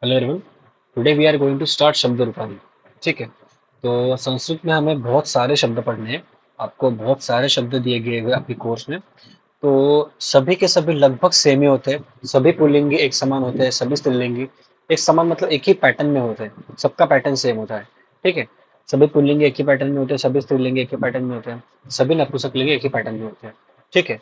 Hello everyone. Today we are going to start शब्द रूपाली। ठीक है। तो संस्कृत में हमें बहुत सारे शब्द पढ़ने हैं। आपको बहुत सारे शब्द दिए गए हुए आपके कोर्स में। तो सभी के सभी लगभग सेम ही होते हैं। सभी पुल्लिंगी एक समान होते हैं, सभी स्त्रीलिंगी एक समान मतलब एक ही पैटर्न में होते हैं। सबका पैटर्न सेम होता है। ठीक है। सभी पुल्लिंगी एक ही पैटर्न में होते हैं, सभी स्त्रीलिंगी एक ही पैटर्न में होते हैं, सभी नपुंसकलिंगी एक ही पैटर्न में होते हैं। ठीक है।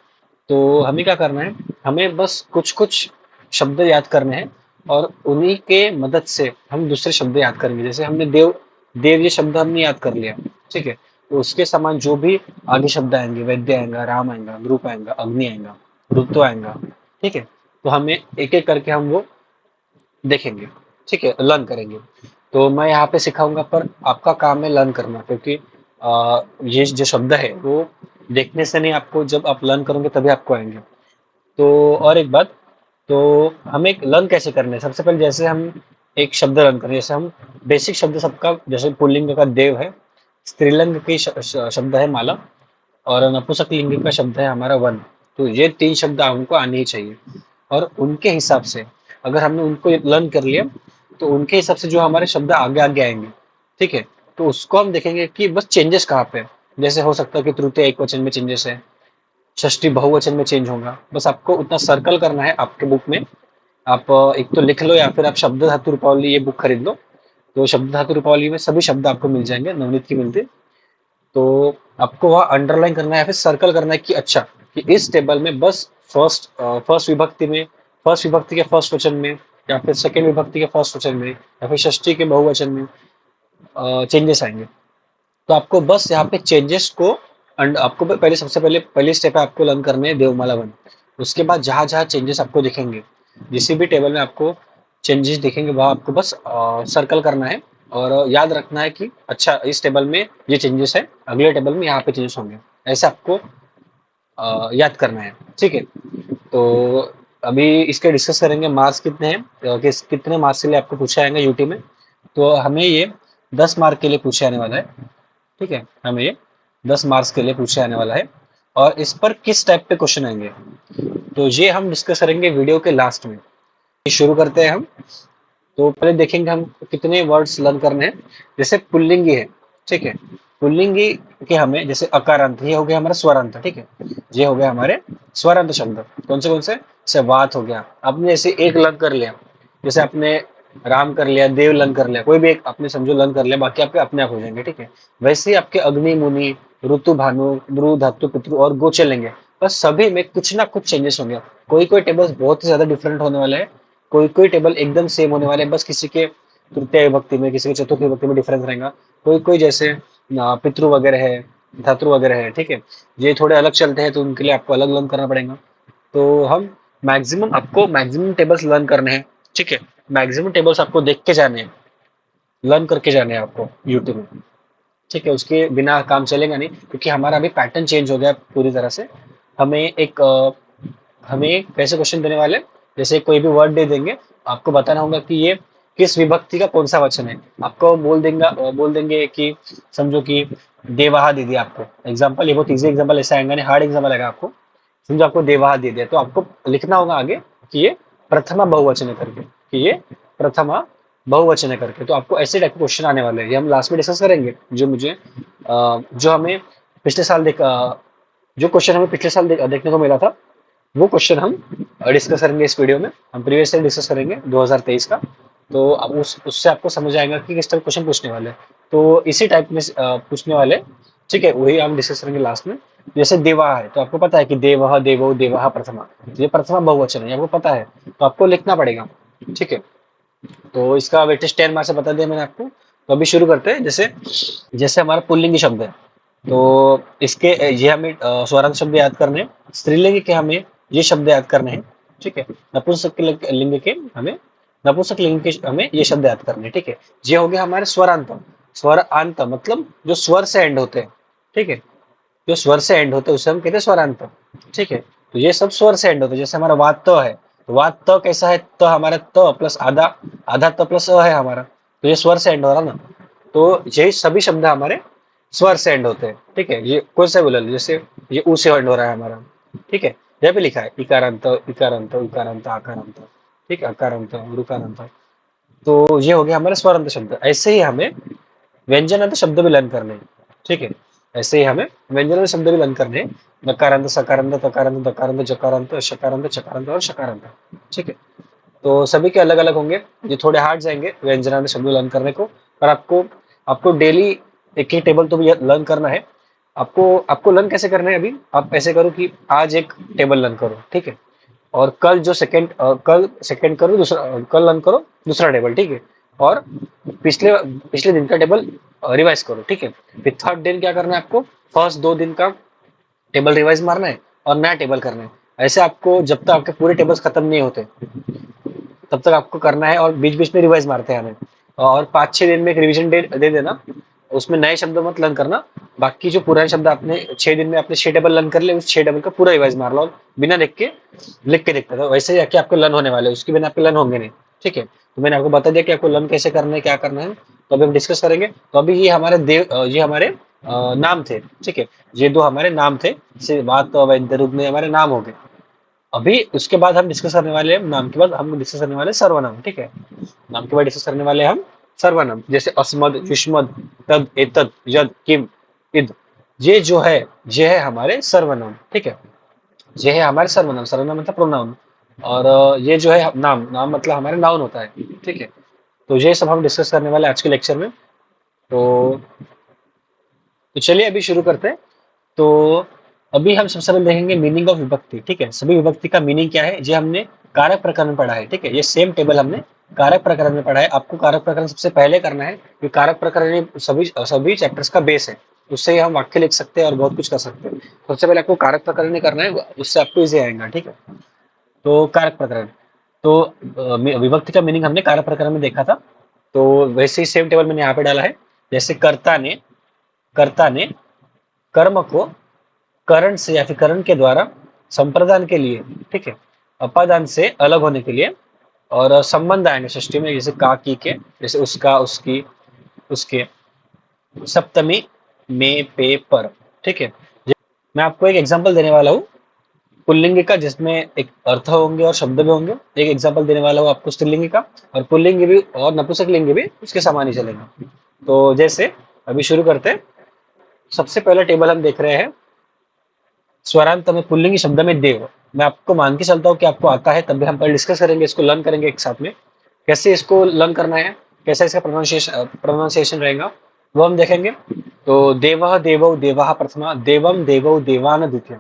तो हमें क्या करना है, हमें बस कुछ कुछ शब्द याद करने हैं और उन्हीं के मदद से हम दूसरे शब्द याद करेंगे। जैसे हमने देव देव ये शब्द हमने याद कर लिया। ठीक है। तो उसके समान जो भी आगे शब्द आएंगे, वैद्य आएगा, राम आएगा, ग्रुप आएगा, अग्नि आएगा, ऋतु आएगा। ठीक है। तो हमें एक एक करके हम वो देखेंगे। ठीक है, लर्न करेंगे। तो मैं यहाँ पे सिखाऊंगा पर आपका काम है लर्न करना, क्योंकि ये जो शब्द है वो देखने से नहीं, आपको जब आप लर्न करोगे तभी आपको आएंगे। तो और एक बात, तो हमें लर्न कैसे करना है, सबसे पहले जैसे हम एक शब्द लर्न करें, जैसे हम बेसिक शब्द सबका, जैसे पुल्लिंग का देव है, स्त्रीलिंग की शब्द है माला, और नपुंसक लिंग का शब्द है हमारा वन। तो ये तीन शब्द हमको आने ही चाहिए। और उनके हिसाब से अगर हमने उनको लर्न कर लिया, तो उनके हिसाब से जो हमारे शब्द आगे आगे आएंगे। ठीक है। तो उसको हम देखेंगे कि बस चेंजेस कहाँ पे है। जैसे हो सकता है कि तृतीय एक वचन में चेंजेस है, षष्ठी बहुवचन में चेंज होगा। बस आपको उतना सर्कल करना है आपके बुक में। आप एक तो लिख लो या फिर आप शब्द धातु रूपावली ये बुक खरीद लो। तो शब्द धातु रूपावली में सभी शब्द आपको मिल जाएंगे, नवनीत की मिलती। तो आपको वहाँ अंडरलाइन करना है या फिर सर्कल करना है कि अच्छा, कि इस टेबल में बस फर्स्ट विभक्ति में, फर्स्ट विभक्ति के फर्स्ट वचन में, या फिर सेकेंड विभक्ति के फर्स्ट वचन में, या फिर षष्ठी के बहुवचन में चेंजेस आएंगे। तो आपको बस यहाँ पे चेंजेस को आपको पहले, सबसे पहले पहली स्टेप है आपको लर्न करने हैं देवमाला वन। उसके बाद जहाँ जहाँ चेंजेस आपको दिखेंगे, जिस भी टेबल में आपको चेंजेस दिखेंगे वहाँ आपको बस सर्कल करना है। और याद रखना है कि अच्छा, इस टेबल में ये चेंजेस है, अगले टेबल में यहाँ पे चेंजेस होंगे। ऐसे आपको याद करना है। ठीक है। तो अभी इसके डिस्कस करेंगे मार्क्स कितने हैं, कितने मार्क्स के लिए आपको पूछा जाएगा यूटी में। तो हमें ये 10 मार्क के लिए पूछे आने वाला है। ठीक है, हमें ये 10 मार्क्स के लिए पूछे आने वाला है। और इस पर किस टाइप पे क्वेश्चन आएंगे, तो ये हम डिस्कस करेंगे वीडियो के लास्ट में। शुरू करते हैं हम। तो पहले देखेंगे हम कितने वर्ड्स लर्न करने हैं। जैसे पुल्लिंगी है। ठीक है। पुल्लिंगी के हमें जैसे अकारांत, ये हो गया हमारा स्वरांत। ठीक है। ये हो गया हमारे स्वरांत शब्द। कौन से जैसे वात हो गया, आपने जैसे एक लर्न कर लिया, जैसे आपने राम कर लिया, देव लर्न कर लिया, कोई भी एक आपने समझो लर्न कर लिया, बाकी आपके अपने आप हो जाएंगे। ठीक है। वैसे ही आपके अग्नि, मुनि, ऋतु, भानु, ब्रू, धातु, पितृ और गो चलेंगे। बस सभी में कुछ ना कुछ चेंजेस होंगे। कोई कोई टेबल्स बहुत ही ज्यादा डिफरेंट होने वाले हैं, कोई कोई टेबल एकदम सेम होने वाले हैं, बस किसी के तृतीय विभक्ति में, किसी के चतुर्थ विभक्ति में डिफरेंस रहेगा। कोई कोई जैसे पितृ वगैरह है, धातु वगैरह है। ठीक है। ये थोड़े अलग चलते हैं, तो उनके लिए आपको अलग लर्न करना पड़ेगा। तो हम मैक्सिमम, आपको मैक्सिमम टेबल्स लर्न करने हैं। ठीक है। मैक्सिमम टेबल्स आपको देख के जाने हैं, लर्न करके जाने हैं आपको यूट्यूब में। ठीक है। उसके बिना काम चलेगा नहीं, क्योंकि हमारा अभी पैटर्न चेंज हो गया पूरी तरह से। हमें एक हमें कैसे क्वेश्चन देने वाले, जैसे कोई भी वर्ड दे देंगे, आपको बताना होगा कि ये किस विभक्ति का कौन सा वचन है। आपको बोल देंगे कि समझो कि देवाहा दे दिया आपको एग्जाम्पल, ये बहुत ईजी एग्जाम्पल ऐसा आएगा नहीं, हार्ड एग्जाम्पल आएगा आपको। समझो आपको देवाहा दे दिया, तो आपको लिखना होगा आगे कि ये प्रथमा बहुवचन है करके, कि ये प्रथमा बहुवचन है करके। तो आपको ऐसे टाइप के क्वेश्चन आने वाले हैं, ये हम लास्ट में डिस्कस करेंगे। जो हमें पिछले साल जो क्वेश्चन हमें पिछले साल देखने को मिला था, वो क्वेश्चन हम डिस्कस करेंगे इस वीडियो में। हम प्रीवियस ईयर डिस्कस करेंगे 2023 का। तो अब उससे आपको समझ आएगा कि किस टाइप क्वेश्चन पूछने वाले हैं। तो इसी टाइप में पूछने वाले। ठीक है, वही हम डिस्कस करेंगे लास्ट में। जैसे देवा है, तो आपको पता है कि देवः, देवो, देवः प्रथमा, ये प्रथमा बहुवचन है, ये आपको पता है, तो आपको लिखना पड़ेगा। ठीक है। तो इसका वेटेज 10 मार्क्स से बता दिया मैंने आपको। तो अभी शुरू करते हैं। जैसे जैसे हमारा पुल्लिंगी शब्द है, तो इसके ये हमें स्वरांत शब्द याद करने हैं। स्त्रीलिंग के हमें ये शब्द याद करने हैं। ठीक है। नपुंसक लिंग के हमें नपुंसक लिंग के हमें ये शब्द याद करने हैं। ठीक है। ये हो गया हमारे स्वरांत। स्वर अंत मतलब जो स्वर से एंड होते हैं। ठीक है। जो स्वर से एंड होते हैं उसे हम कहते हैं स्वरांत। ठीक है। तो ये सब स्वर से एंड होते हैं। जैसे हमारा वात त है, तो वात त कैसा है, त हमारा त प्लस आधा, आधा त प्लस अ है हमारा, तो ये स्वर से एंड हो रहा ना। तो यही सभी शब्द हमारे स्वर से एंड होते हैं। ठीक है। ये कौन सा बोला, जैसे ये ऊ से एंड हो रहा है हमारा। ठीक है। यहाँ पे लिखा है इकारांत, इकारांत, इकारांत, आकारांत। ठीक है, अकारांत, रुकारांत। तो ये हो गया हमारे स्वरांत शब्द। ऐसे ही हमें व्यंजनांत शब्द भी लर्न करने हैं, ठीक है। ऐसे ही हमें व्यंजनांत शब्द भी लर्न करने हैं, नकारांत, सकारांत, तकारांत, दकारांत, जकारांत, शकारांत, चकारांत और शकारांत, ठीक है। तो सभी के अलग अलग होंगे, ये थोड़े हार्ड जाएंगे व्यंजनांत शब्द लर्न करने को, पर आपको आपको डेली एक ही टेबल तो भी लर्न करना है। आपको आपको लर्न कैसे करना है, अभी आप ऐसे करो कि आज एक टेबल लर्न करो, ठीक है। और कल सेकंड करो दूसरा, कल लर्न करो दूसरा टेबल, ठीक है। और पिछले पिछले दिन का टेबल रिवाइज करो, ठीक है। फिर थर्ड दिन क्या करना है आपको, फर्स्ट 2 दिन का टेबल रिवाइज मारना है और नया टेबल करना है। ऐसे आपको जब तक आपके पूरे टेबल्स खत्म नहीं होते तब तक आपको करना है, और बीच बीच में रिवाइज मारते हैं हमें। और 5-6 दिन में एक रिवीजन डे दे देना, उसमें नए शब्द मत लर्न करना। बाकी जो पुराने शब्द आपने 6 दिन में आपने 6 टेबल लर्न कर ले, उस 6 टेबल का पूरा रिवाइज मार लो, और बिना देख के लिख के देखते तो वैसे ही आके आपके लर्न होने वाले हैं, उसके बिना आपके लर्न होंगे नहीं, ठीक है। तो मैंने आपको बता दिया कि आपको लर्न कैसे करना है, क्या करना है। तो अभी हम डिस्कस करेंगे। तो अभी ये हमारे नाम थे, ठीक है। ये दो हमारे नाम थे, जैसे वात वैद्य रूप में हमारे नाम हो गए। अभी उसके बाद हम डिस्कस करने वाले हैं, नाम के बाद हम डिस्कस करने वाले हैं सर्वनाम, ठीक है। नाम के बाद डिस्कस करने वाले हैं हम सर्वनाम, जैसे अस्मद, युष्मद, तद, एतद, यद, किम, इद। ये जो है ये है हमारे सर्वनाम, ठीक है। ये है हमारे सर्वनाम। सर्वनाम मतलब प्रोनाउन। और ये जो है नाम, नाम मतलब हमारे नाउन होता है, ठीक है। तो ये सब हम डिस्कस करने वाले हैं आज के लेक्चर में। तो चलिए अभी शुरू करते हैं। तो अभी हम सबसे पहले देखेंगे मीनिंग ऑफ विभक्ति, ठीक है। सभी विभक्ति का मीनिंग क्या है, ये हमने कारक प्रकरण में पढ़ा है, ठीक है। ये सेम टेबल हमने कारक प्रकरण में पढ़ा है। आपको कारक प्रकरण सबसे पहले करना है, क्योंकि कारक प्रकरण ही सभी सभी चैप्टर्स का बेस है। उससे ही हम वाक्य लिख सकते हैं और बहुत कुछ कर सकते हैं। सबसे पहले आपको कारक प्रकरण ही करना है, उससे आपको इजी आएगा, ठीक है। तो कारक प्रकरण, तो विभक्ति का मीनिंग हमने कारक प्रकरण में देखा था। तो वैसे ही सेम टेबल मैंने यहाँ पे डाला है। जैसे कर्ता ने कर्म को करण से या फिर करण के द्वारा संप्रदान के लिए, ठीक है, अपादान से अलग होने के लिए, और संबंध आएंगे षष्ठी में, जैसे का, की के, जैसे उसका, उसकी, उसके, सप्तमी में, पे, पर, ठीक है। मैं आपको एक एग्जांपल देने वाला हूँ पुल्लिंग का, जिसमें एक अर्थ होंगे और शब्द भी होंगे। एक एग्जांपल देने वाला हूँ आपको स्त्रीलिंग का, और पुल्लिंग भी और नपुंसक लिंग भी उसके समान ही चलेगा। तो जैसे अभी शुरू करते हैं। सबसे पहला टेबल हम देख रहे हैं स्वरांत में पुल्लिंगी शब्द में देव। मैं आपको मान के चलता हूँ कि आपको आता है, तब भी हम कल डिस्कस करेंगे, इसको लर्न करेंगे एक साथ में। कैसे इसको लर्न करना है, कैसे इसका प्रोनाउंसिएशन रहेगा, वो हम देखेंगे। तो देवः देवौ देवाः प्रथमा, देवम देवौ देवान द्वितीय,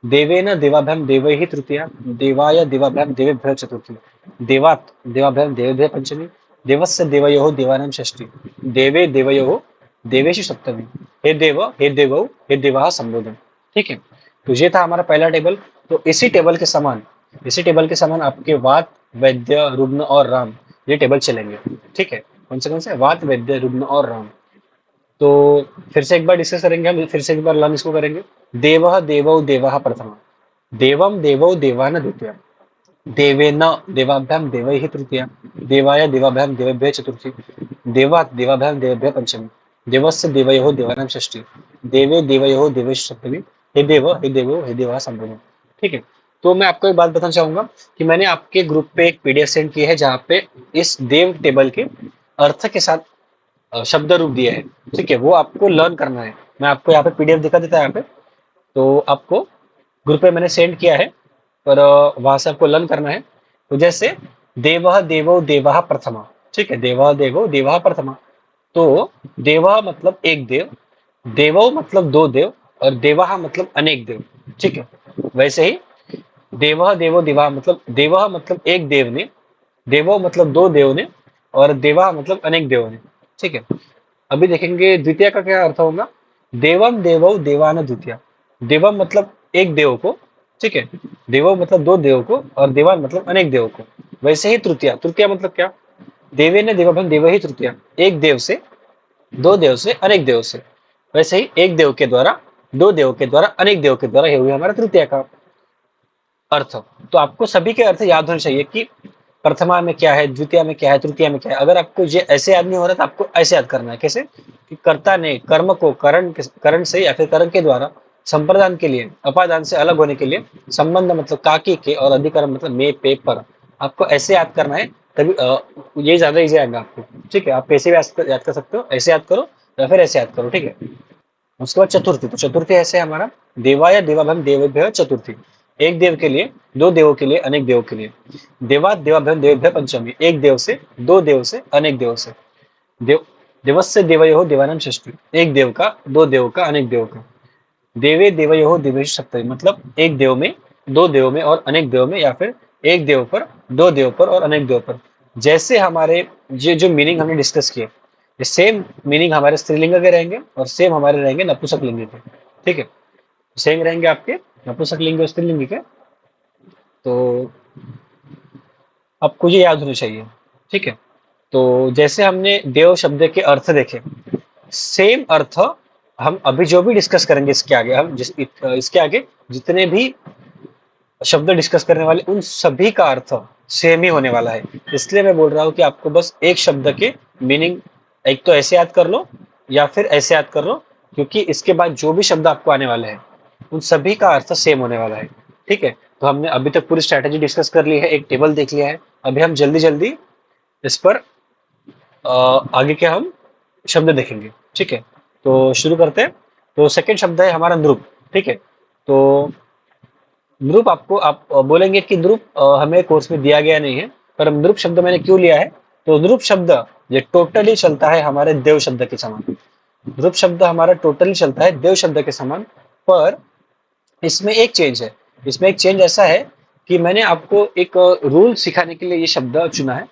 देवेन देवाभ्याम देवैः तृतीया, देवाय देवाभ्याम देवेभ्यः चतुर्थी, देवात् देवाभ्याम देवेभ्यः पंचमी, देवस्य देवयोः देवानां षष्ठी, देवे देवयोः देवेषु सप्तमी, हे देव हे देवौ हे देवाः संबोधन, ठीक है। तो ये था हमारा पहला टेबल। तो इसी टेबल के समान आपके वात, वैद्य, रुग्ण और राम, ये टेबल चलेंगे, ठीक है। कौन से वात, वैद्य, रुग्ण और राम। तो फिर से एक बार डिस्कस करेंगे, हम फिर से एक बार लर्न इसको करेंगे। देवः देवौ देवाः प्रथमा, देवम देवौ देवान द्वितीय, देवेन देवाभ्याम देवैः तृतीया, देवाय देवाभ्याम देवेभ्यः चतुर्थी, देवात् देवाभ्याम देवेभ्यः पंचमी, देवस्य देवयोः देवानां षष्ठी, देवे देवयोः देवेषु सप्तमी, हे देव हे देवो हे देवाः संबोधन, ठीक है। तो मैं आपको एक बात बताना चाहूंगा कि मैंने आपके ग्रुप पे एक पीडीएफ सेंड की है, जहाँ पे इस देव टेबल के अर्थ के साथ शब्द रूप दिए हैं, ठीक है। वो आपको लर्न करना है। मैं आपको यहाँ पे पीडीएफ दिखा देता है यहाँ पे। तो आपको ग्रुप पे मैंने सेंड किया है, पर वहां से आपको लर्न करना है। तो जैसे देवः देवो देवाः प्रथमा, ठीक है, देवः देवो देवाः प्रथमा। तो देवः मतलब एक देव, देवो मतलब दो देव, और देवाः मतलब अनेक देव, ठीक है। वैसे ही देवः देवो देवाः मतलब देवः मतलब एक देव ने, देवो मतलब दो देव ने, और देवा मतलब अनेक देवों ने, ठीक है। अभी देखेंगे द्वितीय का क्या अर्थ होगा। देवम देवौ देवान द्वितीय, देवम मतलब एक देव को, ठीक है, देवो मतलब दो देव को, और देवान मतलब अनेक देव को। वैसे ही तृतीया, तृतीया मतलब क्या, देवे ने देवभन देव ही तृतीया, एक देव से, दो देव से, अनेक देव से। वैसे ही एक देव के द्वारा, दो देव के द्वारा, अनेक देव के द्वारा, ये हुई हमारा तृतीया का अर्थ। तो आपको सभी के अर्थ याद होने चाहिए कि प्रथमा में क्या है, द्वितीय में क्या है, तृतीय में क्या है। अगर आपको ये ऐसे याद नहीं हो रहा तो आपको ऐसे याद करना है। कैसे कि कर्ता ने कर्म को करण से या फिर करण के द्वारा संप्रदान के लिए, अपादान से अलग होने के लिए, संबंध मतलब काकी के, और अधिकरण मतलब मे, पे, पर, आपको ऐसे याद करना है। तभी ये ज्यादा इजी आएगा आपको। ठीक है, आप कैसे भी याद कर सकते हो, ऐसे याद करो या फिर ऐसे याद करो। ठीक है, उसके बाद चतुर्थी। तो चतुर्थी ऐसे है हमारा, देवा या देवाभ्याम देवेभ्य चतुर्थी। एक देव के लिए, दो देवों के लिए, अनेक देवों के लिए। देवा देवाभ्याम देवेभ्य पंचमी, एक देव से, दो देव से, अनेक देव से। देव देवस्य देवयो देवानाम षष्ठी, एक देव का, दो देव का, अनेक देव का। देवे देवयो देवेश सप्तमी, मतलब एक देव में, दो देव में और अनेक देव में, या फिर एक देव पर, दो देव पर और अनेक देव पर। जैसे हमारे ये जो मीनिंग हमने डिस्कस किए, ये सेम मीनिंग हमारे स्त्रीलिंग के रहेंगे और सेम हमारे रहेंगे नपुंसक लिंग के। ठीक है, सेम रहेंगे आपके नपुंसक लिंग और स्त्रीलिंग के। तो आपको ये याद होना चाहिए। ठीक है, तो जैसे हमने देव शब्द के अर्थ देखे, सेम अर्थ हम अभी जो भी डिस्कस करेंगे इसके आगे, हम इसके आगे जितने भी शब्द डिस्कस करने वाले, उन सभी का अर्थ सेम ही होने वाला है। इसलिए मैं बोल रहा हूँ कि आपको बस एक शब्द के मीनिंग एक तो ऐसे याद कर लो या फिर ऐसे याद कर लो, क्योंकि इसके बाद जो भी शब्द आपको आने वाले हैं उन सभी का अर्थ सेम होने वाला है। ठीक है, तो हमने अभी तक पूरी स्ट्रैटेजी डिस्कस कर ली है, एक टेबल देख लिया है। अभी हम जल्दी जल्दी इस पर आगे के हम शब्द देखेंगे। ठीक है, तो शुरू करते हैं। तो सेकंड शब्द है हमारा ध्रुव। ठीक है, तो ध्रुव आपको आप बोलेंगे कि ध्रुव हमें कोर्स में दिया गया नहीं है, पर ध्रुव शब्द मैंने क्यों लिया है। तो ध्रुव शब्द ये टोटली चलता है हमारे देव शब्द के समान। ध्रुव शब्द हमारा टोटली चलता है देव शब्द के समान, पर इसमें एक चेंज है। इसमें एक चेंज ऐसा है कि मैंने आपको एक रूल सिखाने के लिए ये शब्द चुना है।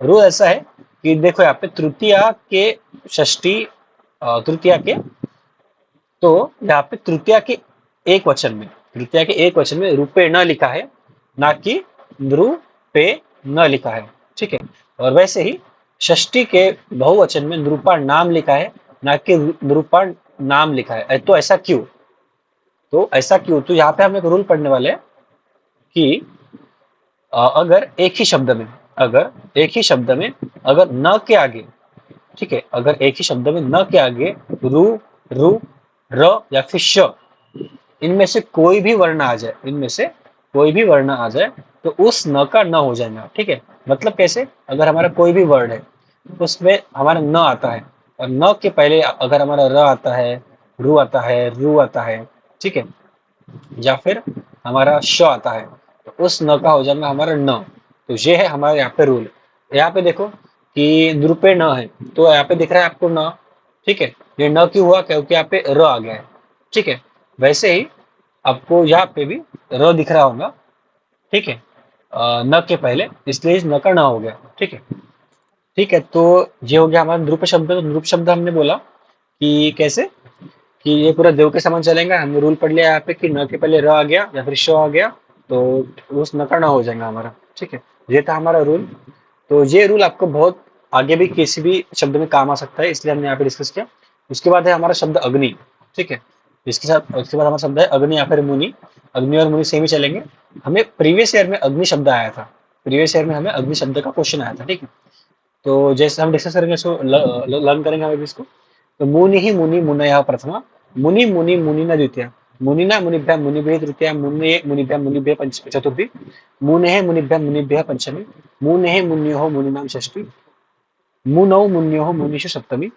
रूल ऐसा है कि देखो यहाँ पे तृतीया के षष्ठी, तृतीया के, तो यहाँ पे तृतीया के एक वचन में, तृतीया के एक वचन में रूपे न लिखा है, ना कि नृपे न लिखा है। ठीक है, और वैसे ही षष्ठी के बहुवचन में नृपा नाम लिखा है, ना कि नृपा नाम लिखा है। तो ऐसा क्यों? तो ऐसा क्यों, तो यहाँ पे हम एक रूल पढ़ने वाले हैं कि अगर एक ही शब्द में, अगर एक ही शब्द में अगर न के आगे, ठीक है, अगर एक ही शब्द में न के आगे रु, रु, र या फिर श, इनमें से कोई भी वर्ण आ जाए, इनमें से कोई भी वर्ण आ जाए, तो उस न का न हो जाएगा। ठीक है, मतलब कैसे, अगर हमारा कोई भी वर्ड है उसमें हमारा न आता है और न के पहले अगर हमारा र आता है, रु आता है, रु आता है, ठीक है, या फिर हमारा श आता है, तो उस न का हो जाएगा हमारा न। तो ये है हमारे यहाँ पे रूल। यहाँ पे देखो कि द्रुपे न है, तो यहाँ पे दिख रहा है आपको न। ठीक है, ये न क्यों हुआ, क्योंकि यहाँ पे र आ गया है। ठीक है, वैसे ही आपको यहाँ पे भी र दिख रहा होगा। ठीक है, न के पहले, इसलिए इस न का न हो गया। ठीक है, ठीक है, तो ये हो गया हमारा द्रुप शब्द। तो द्रुप शब्द हमने बोला कि कैसे, कि ये पूरा देव के समान चलेगा। हमने रूल पढ़ लिया यहाँ पे कि न के पहले र आ गया या फिर श आ गया, तो उस न का न हो जाएगा हमारा। ठीक है, ये था हमारा रूल। तो ये रूल आपको बहुत आगे भी किसी भी शब्द में काम आ सकता है, इसलिए हमने यहाँ पे डिस्कस किया। उसके बाद है हमारा शब्द अग्नि। ठीक है, इसके साथ उसके बाद हमारा शब्द है अग्नि या फिर मुनि। अग्नि और मुनि सेम ही चलेंगे। हमें प्रीवियस ईयर में अग्नि शब्द आया था, प्रीवियस ईयर में हमें अग्नि शब्द का क्वेश्चन आया था। ठीक है, तो जैसे हम डिस्कस करेंगे इसको, लर्न करेंगे हम इसको। तो मुनि ही मुनि मुनयः प्रथमा, मुनि मुनि मुनि न द्वितीया, मुनिना मुनिभ्यां मुनिभ्यः तृतीया, मुने मुनिभ्यां मुनिभ्यः चतुर्थी, मुनेः मुनिभ्यां मुनिभ्यः पंचमी, मुनेः मुन्योः मुनीनां षष्ठी, मुनौ मुन्योः मुनीषु सप्तमी,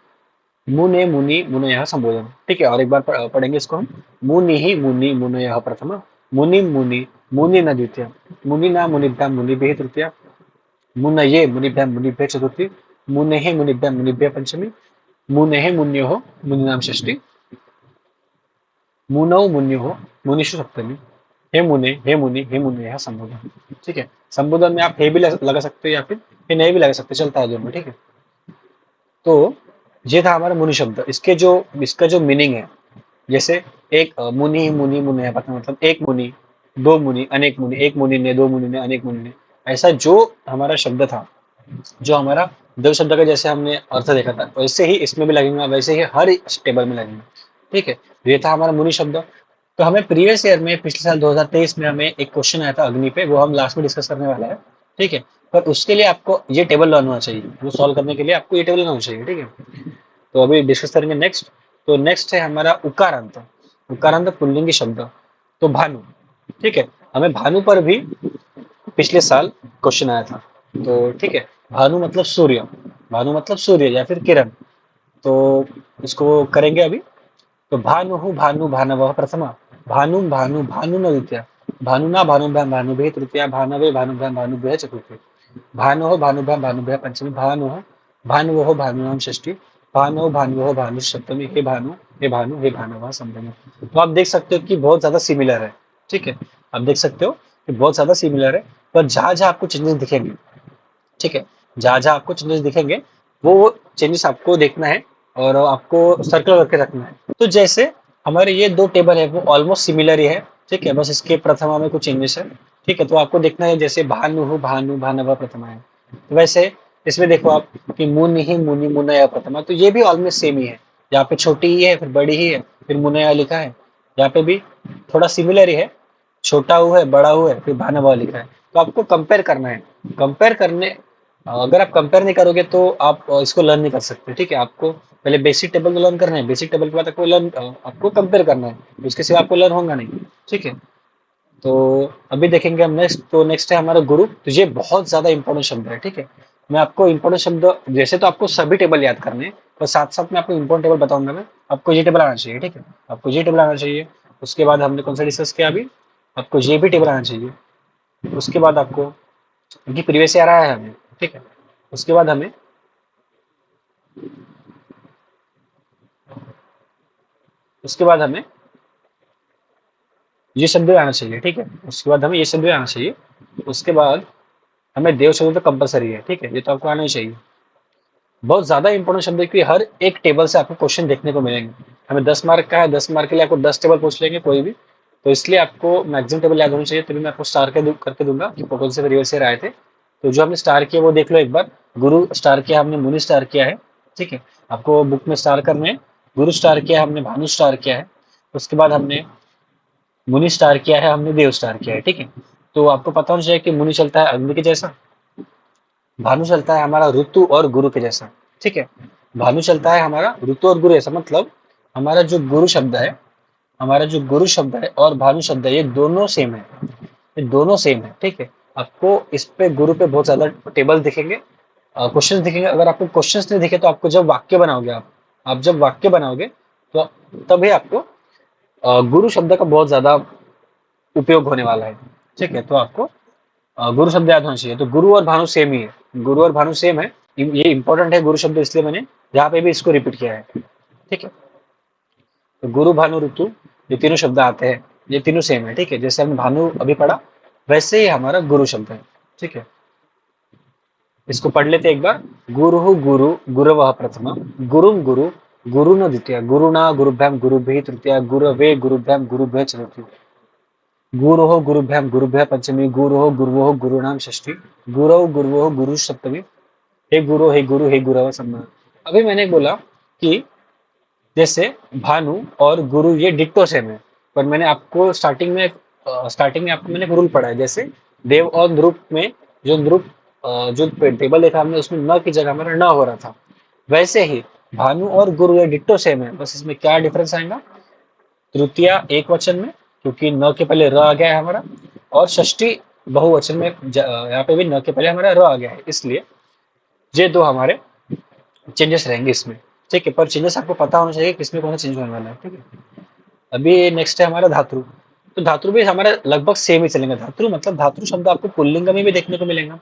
मुने मुनि मुनयः संबोधन। ठीक है, और एक बार पढ़ेंगे इसको हम। मुनि ही मुनि मुनयः प्रथमा, मुनि मुनि मुनि न द्वितीया, मुनिना मुनिभ्यां मुनिभ्यः तृतीया, मुनये मुनिभ्यां मुनिभ्यः चतुर्थी, मुनेः मुनिभ्यां मुनिभ्यः पंचमी, मुनेः मुन्योः मुनीनां षष्ठी, मुनौ मुन्योः मुनीषु सप्तमी, हे मुने यह संबोधन। ठीक है, संबोधन में आप हे भी लगा सकते हो या फिर हे नहीं भी लगा सकते, चलता है दोनों। ठीक है, तो ये था हमारा मुनि शब्द। इसका जो मीनिंग है, जैसे एक मुनि मुनि मुनि है, मतलब एक मुनि, दो मुनि, अनेक मुनि, एक मुनि ने, दो मुनि ने, अनेक मुनि ने, ऐसा जो हमारा शब्द था, जो हमारा दो शब्द का जैसे हमने अर्थ देखा था, वैसे ही इसमें भी लगेगा, वैसे ही हर टेबल में लगेगा। ठीक है, ये था हमारा मुनि शब्द। तो हमें प्रीवियस ईयर में, पिछले साल 2023 में हमें एक क्वेश्चन आया था अग्नि पे, वो हम लास्ट में डिस्कस करने वाला है। ठीक है, पर उसके लिए आपको ये टेबल लर्न होना चाहिए, वो सॉल्व करने के लिए आपको ये टेबल लर्न होना चाहिए। ठीक है, तो अभी डिस्कस करेंगे नेक्स्ट। तो नेक्स्ट है हमारा उकारांत। उकारांत पुल्लिंगी शब्द, तो भानु। ठीक है, हमें भानु पर भी पिछले साल क्वेश्चन आया था। तो ठीक है, भानु मतलब सूर्य, भानु मतलब सूर्य या फिर किरण। तो इसको करेंगे अभी। तो भानु भानु भानवः प्रथमा, भानु भानु भानु न द्वितीया, भानुना भानुभ्यां भानुभ्यः तृतीया, भानवे भानुभ्यां भानुभ्यः चतुर्थी, भानोः भानुभ्यां भानुभ्यः पंचमी, भानुः भानुवोः भानुनां षष्ठी, भानोः भानुवोः भानुसप्तमी, हे भानु हे भानवः सप्तमी। तो आप देख सकते हो कि बहुत ज्यादा सिमिलर है। ठीक है, आप देख सकते हो कि बहुत ज्यादा सिमिलर है, पर जहां जहां आपको चेंजेस दिखेंगे, ठीक है, जहां जहां आपको चेंजेस दिखेंगे वो चेंजेस आपको देखना है और आपको सर्कल करके रखना है। तो जैसे हमारे ये दो टेबल है वो ऑलमोस्ट सिमिलर ही है। ठीक है, बस इसके प्रथमा में कुछ चेंजेस है। ठीक है, तो आपको देखना है जैसे भानु भानु भानव प्रथमा है, तो वैसे इसमें देखो आप कि मुनि मुनि मुनया प्रथमा, तो ये भी ऑलमोस्ट सेम ही है। यहाँ पे छोटी ही है फिर बड़ी ही है फिर मुनया लिखा है, यहाँ पे भी थोड़ा सिमिलर ही है, छोटा हुआ है बड़ा हुआ है फिर भानवा लिखा है। तो आपको कंपेयर करना है। कंपेयर करने अगर आप कंपेयर नहीं करोगे तो आप इसको लर्न नहीं कर सकते। ठीक है, आपको पहले बेसिक टेबल को लर्न करना है, बेसिक टेबल के बाद आपको लर्न आपको कंपेयर करना है, उसके सिवा आपको लर्न होगा नहीं। ठीक है, तो अभी देखेंगे हम नेक्स्ट। तो नेक्स्ट है हमारा गुरु। तो ये बहुत ज्यादा इंपॉर्टेंट शब्द है। ठीक है, मैं आपको इंपॉर्टेंट शब्द, जैसे तो आपको सभी टेबल याद करने हैं और साथ साथ में आपको इंपॉर्टेंट टेबल बताऊंगा मैं, आपको ये टेबल आना चाहिए। ठीक है, आपको ये टेबल आना चाहिए। उसके बाद हमने कौन सा डिस्कस किया अभी, आपको ये भी टेबल आना चाहिए। उसके बाद आपको, क्योंकि प्रीवियस ईयर आया है हमें। ठीक है, उसके बाद हमें, उसके बाद हमें ये शब्द भी आना चाहिए। ठीक है, उसके बाद हमें ये शब्द भी आना चाहिए। उसके बाद हमें देव शब्द तो कंपलसरी है। ठीक है, ये तो आपको आना ही चाहिए। बहुत ज्यादा इंपॉर्टेंट शब्द है कि हर एक टेबल से आपको क्वेश्चन देखने को मिलेंगे। हमें 10 मार्क का है, 10 मार्क के लिए आपको 10 टेबल पूछ लेंगे कोई भी, तो इसलिए आपको मैक्सिमम टेबल याद होनी चाहिए। तभी मैं आपको स्टार करके दूंगा कि कौन से प्रीवियस ईयर आए थे। तो जो हमने स्टार किया वो देख लो एक बार। गुरु स्टार किया हमने, मुनि स्टार किया है। ठीक है, आपको बुक में स्टार करने हैं। गुरु स्टार किया है हमने, भानु स्टार किया है। उसके बाद हमने मुनि स्टार किया है, हमने देव स्टार किया है। ठीक है, तो आपको पता होना चाहिए कि मुनि चलता है अग्नि के जैसा, भानु चलता है हमारा ऋतु और गुरु के जैसा। ठीक है, भानु चलता है हमारा ऋतु और गुरु जैसा, मतलब हमारा जो गुरु शब्द है, हमारा जो गुरु शब्द है और भानु शब्द है, ये दोनों सेम है। ये दोनों सेम है। ठीक है, आपको इस पे गुरु पे बहुत ज्यादा टेबल दिखेंगे, क्वेश्चंस दिखेंगे। अगर आपको क्वेश्चंस नहीं दिखे तो आपको जब वाक्य बनाओगे, आप जब वाक्य बनाओगे तो तभी आपको गुरु शब्द का बहुत ज्यादा उपयोग होने वाला है। ठीक है, तो आपको गुरु शब्द याद होना चाहिए। तो गुरु और भानु सेम ही है, गुरु और भानु सेम है। ये इंपॉर्टेंट है गुरु शब्द, इसलिए मैंने यहाँ पे भी इसको रिपीट किया है। ठीक है, तो गुरु भानु ऋतु, ये तीनों शब्द आते हैं, ये तीनों सेम है। ठीक है, जैसे हमने भानु अभी पढ़ा वैसे ही हमारा गुरु शब्द है। ठीक है, इसको पढ़ लेते एक बार। गुरु गुरु गुरव प्रथमा, गुरुम गुरु गुरु न द्वितीय, गुरुना गुरुभ्याम गुरुभ्य तृतीया, गुरवे गुरुभ्याम गुरुभ्य चतुर्थी, गुरोः गुरुभ्यां गुरुभ्यः पंचमी, गुरोः गुरुवोः गुरूणां षष्ठी, गुरौ गुरुवोः गुरु सप्तमी, हे गुरु हे गुरव सम्मा। अभी मैंने बोला कि जैसे भानु और गुरु ये डिट्टो सेम है, पर मैंने आपको स्टार्टिंग में आपको मैंने रूल पढ़ा है। जैसे देव और ध्रुव में जो ध्रुव जो टेबल देखा हमने उसमें न की जगह हमारा न हो रहा था, वैसे ही भानु और गुरु ये डिट्टो सेम है। बस इसमें क्या डिफरेंस आएगा, तृतीया एक वचन में, क्योंकि न के पहले र आ गया है हमारा, और षष्ठी बहुवचन में यहाँ पे भी न के पहले हमारा र आ गया है, इसलिए ये दो हमारे चेंजेस रहेंगे इसमें। ठीक है, पर चेंजेस आपको पता होना चाहिए किसमें कौन सा चेंज होने वाला है। ठीक है, अभी नेक्स्ट है हमारा धातु। तो धातु भी हमारा लगभग सेम ही चलेंगे। धातु मतलब धातु शब्द आपको पुल्लिंग में भी देखने को मिलेगा,